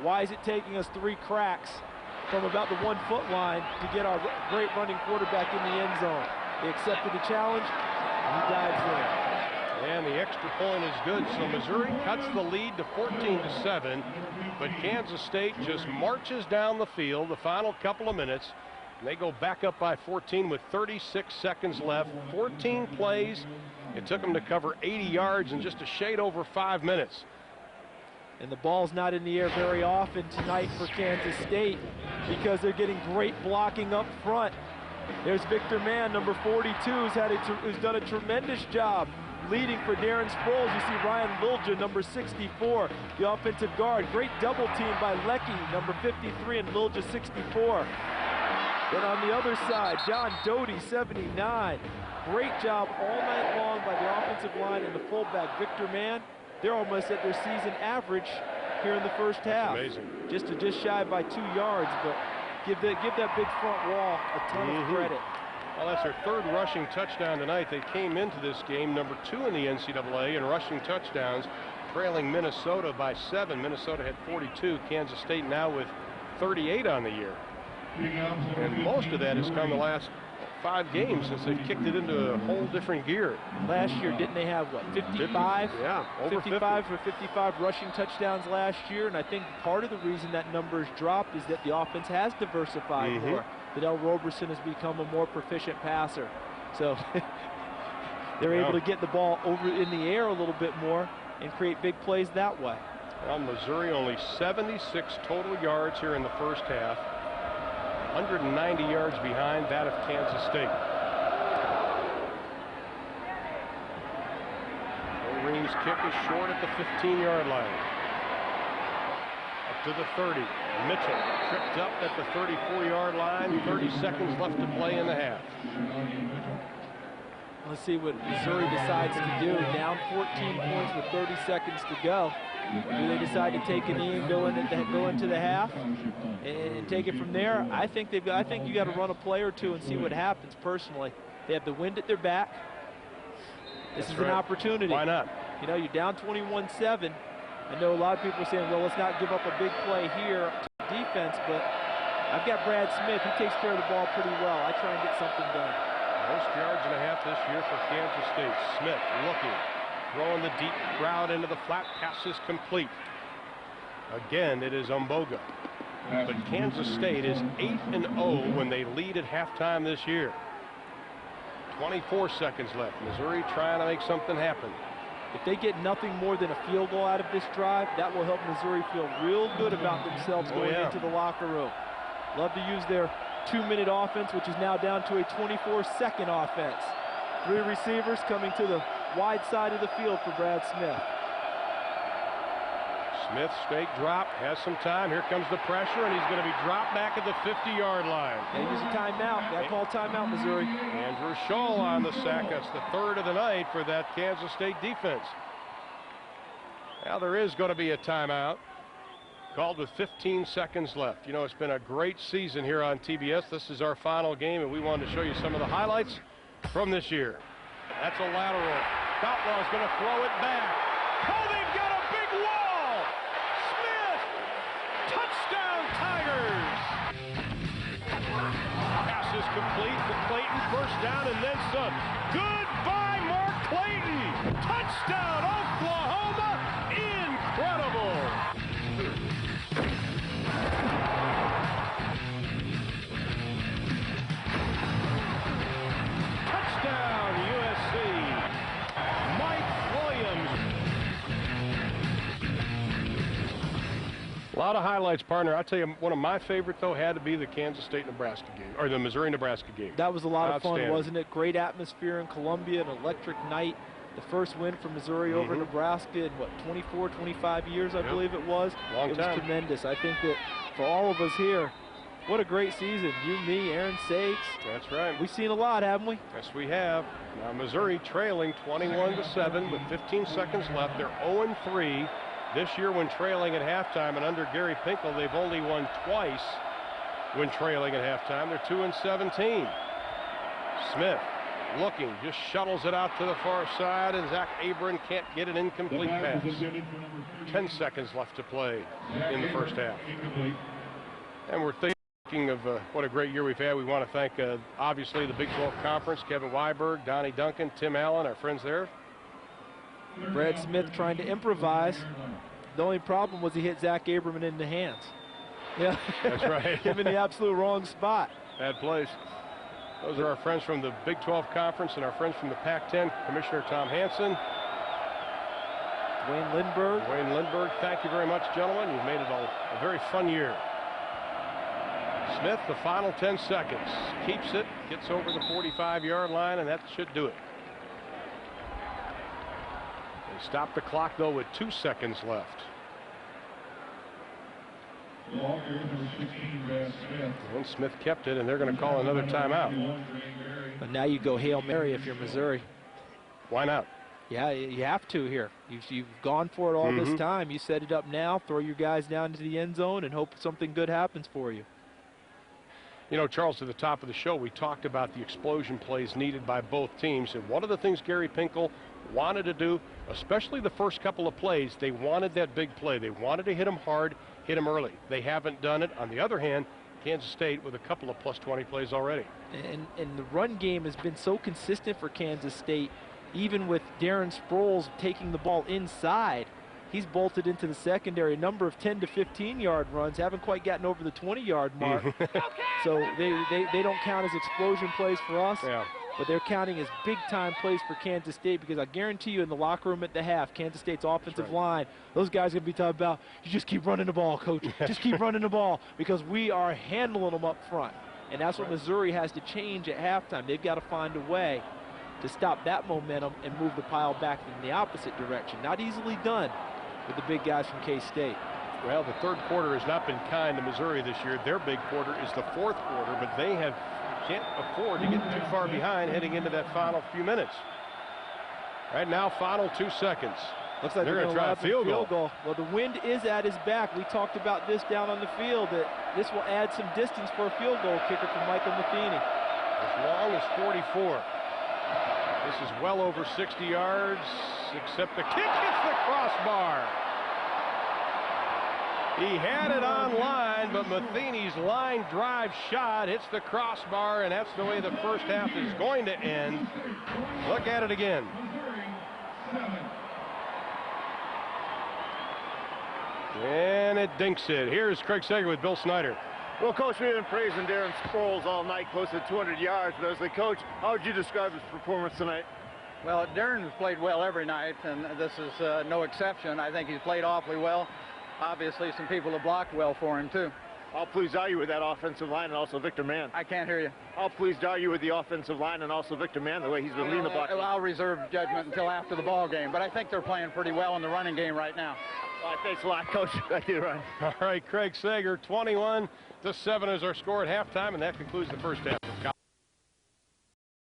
Why is it taking us 3 cracks from about the 1-foot line to get our great running quarterback in the end zone? They accepted the challenge, and he dives in. And the extra point is good, so Missouri cuts the lead to 14-7, but Kansas State just marches down the field the final couple of minutes, and they go back up by 14 with 36 seconds left. 14 plays. It took them to cover 80 yards in just a shade over 5 minutes. And the ball's not in the air very often tonight for Kansas State because they're getting great blocking up front. There's Victor Mann, number 42, who's done a tremendous job leading for Darren Sproles. You see Ryan Lilja, number 64, the offensive guard. Great double team by Leckie, number 53, and Lilja, 64. Then on the other side, John Doty, 79. Great job all night long by the offensive line and the fullback, Victor Mann. They're almost at their season average here in the first half. Amazing. Just shy by 2 yards, but give that big front wall a ton of credit. Well, that's their 3rd rushing touchdown tonight. They came into this game number 2 in the NCAA in rushing touchdowns, trailing Minnesota by 7. Minnesota had 42. Kansas State now with 38 on the year. And most of that has come the last 5 games since they've kicked it into a whole different gear. Last year, didn't they have, what, 55? Yeah, over 55 for 55 rushing touchdowns last year, and I think part of the reason that number's dropped is that the offense has diversified more. That L. Roberson has become a more proficient passer. So they're able to get the ball over in the air a little bit more and create big plays that way. Well, Missouri only 76 total yards here in the first half. 190 yards behind that of Kansas State. Green's kick is short at the 15-yard line. Up to the 30. Mitchell tripped up at the 34-yard line. 30 seconds left to play in the half. Let's see what Missouri decides to do. Down 14 points with 30 seconds to go. Do they decide to take a knee and go into the half and take it from there? I think you got to run a play or two and see what happens. Personally, they have the wind at their back. This is an opportunity. Why not? You know, you're down 21-7. I know a lot of people are saying, well, let's not give up a big play here to defense, but I've got Brad Smith. He takes care of the ball pretty well. I try and get something done. Most yards and a half this year for Kansas State. Smith looking, throwing the deep route into the flat. Pass is complete. Again, it is Umboga. But Kansas State is 8-0 when they lead at halftime this year. 24 seconds left. Missouri trying to make something happen. If they get nothing more than a field goal out of this drive, that will help Missouri feel real good about themselves going into the locker room. Love to use their 2-minute offense, which is now down to a 24-second offense. 3 receivers coming to the wide side of the field for Brad Smith. Smith fake drop, has some time. Here comes the pressure, and he's going to be dropped back at the 50-yard line. They use a timeout. Got to call timeout, Missouri. Andrew Scholl on the sack. That's the 3rd of the night for that Kansas State defense. Now there is going to be a timeout called with 15 seconds left. You know, it's been a great season here on TBS. This is our final game, and we wanted to show you some of the highlights from this year. That's a lateral. Boutwell's going to throw it back. Oh, they've got a big wall! Smith! Touchdown, Tigers! Pass is complete to Clayton. First down and then some. Goodbye, Mark Clayton! Touchdown, Oklahoma! Incredible! Touchdown, USC! Mike Williams. A lot of highlights, partner. I'll tell you, one of my favorite, though, had to be the Kansas State-Nebraska game, or the Missouri-Nebraska game. That was a lot of fun, wasn't it? Great atmosphere in Columbia, an electric night. The first win for Missouri over Nebraska in, what, 24, 25 years, I believe it was. Long time. It was tremendous. I think that for all of us here, what a great season. You, me, Aaron Sakes. That's right. We've seen a lot, haven't we? Yes, we have. Now, Missouri trailing 21-7 with 15 seconds left. They're 0-3 this year when trailing at halftime, and under Gary Pinkel, they've only won twice when trailing at halftime. They're 2-17. Smith looking, just shuttles it out to the far side, and Zach Abram can't get an incomplete pass. 10 seconds left to play in the first half. And we're thinking of what a great year we've had. We want to thank, obviously, the Big 12 Conference, Kevin Weiberg, Donnie Duncan, Tim Allen, our friends there. Brad Smith trying to improvise. The only problem was he hit Zach Abram in the hands. Yeah, that's right. Him in the absolute wrong spot. Bad place. Those are our friends from the Big 12 Conference and our friends from the Pac-10, Commissioner Tom Hansen. Wayne Lindbergh. Wayne Lindbergh, thank you very much, gentlemen. You've made it a very fun year. Smith, the final 10 seconds. Keeps it, gets over the 45-yard line, and that should do it. They stop the clock, though, with 2 seconds left. And Smith kept it, and they're going to call another timeout. But now you go Hail Mary if you're Missouri. Why not? Yeah, you have to here. You've gone for it all this time. You set it up now, throw your guys down into the end zone, and hope something good happens for you. You know, Charles, at the top of the show, we talked about the explosion plays needed by both teams. And one of the things Gary Pinkel wanted to do, especially the first couple of plays, they wanted that big play. They wanted to hit them hard, hit them early. They haven't done it. On the other hand, Kansas State with a couple of +20 plays already. And the run game has been so consistent for Kansas State, even with Darren Sproles taking the ball inside. He's bolted into the secondary. A number of 10 to 15-yard runs, haven't quite gotten over the 20-yard mark. So they don't count as explosion plays for us, but they're counting as big-time plays for Kansas State, because I guarantee you in the locker room at the half, Kansas State's offensive line, those guys are going to be talking about, you just keep running the ball, coach. Just keep running the ball, because we are handling them up front. And that's what Missouri has to change at halftime. They've got to find a way to stop that momentum and move the pile back in the opposite direction. Not easily done with the big guys from K-State. Well, the third quarter has not been kind to Missouri this year. Their big quarter is the fourth quarter, but they can't afford to get too far behind heading into that final few minutes. Right now, final 2 seconds. Looks like they're going to try a field goal. Well, the wind is at his back. We talked about this down on the field, that this will add some distance for a field goal kicker from Michael Matheny. As long as 44. This is well over 60 yards, except the kick hits the crossbar. He had it on line, but Matheny's line drive shot hits the crossbar, and that's the way the first half is going to end. Look at it again. And it dinks it. Here's Craig Sager with Bill Snyder. Well, Coach, we've been praising Darren Sproles all night, close to 200 yards. But as the coach, how would you describe his performance tonight? Well, Darren has played well every night, and this is no exception. I think he's played awfully well. Obviously, some people have blocked well for him, too. How pleased are you with that offensive line and also Victor Mann? I can't hear you. How pleased are you with the offensive line and also Victor Mann, the way he's been leading the block? I'll reserve judgment until after the ball game, but I think they're playing pretty well in the running game right now. All right, thanks a lot, Coach. Thank you, Ryan. All right, Craig Sager, 21-7 is our score at halftime, and that concludes the first half of college.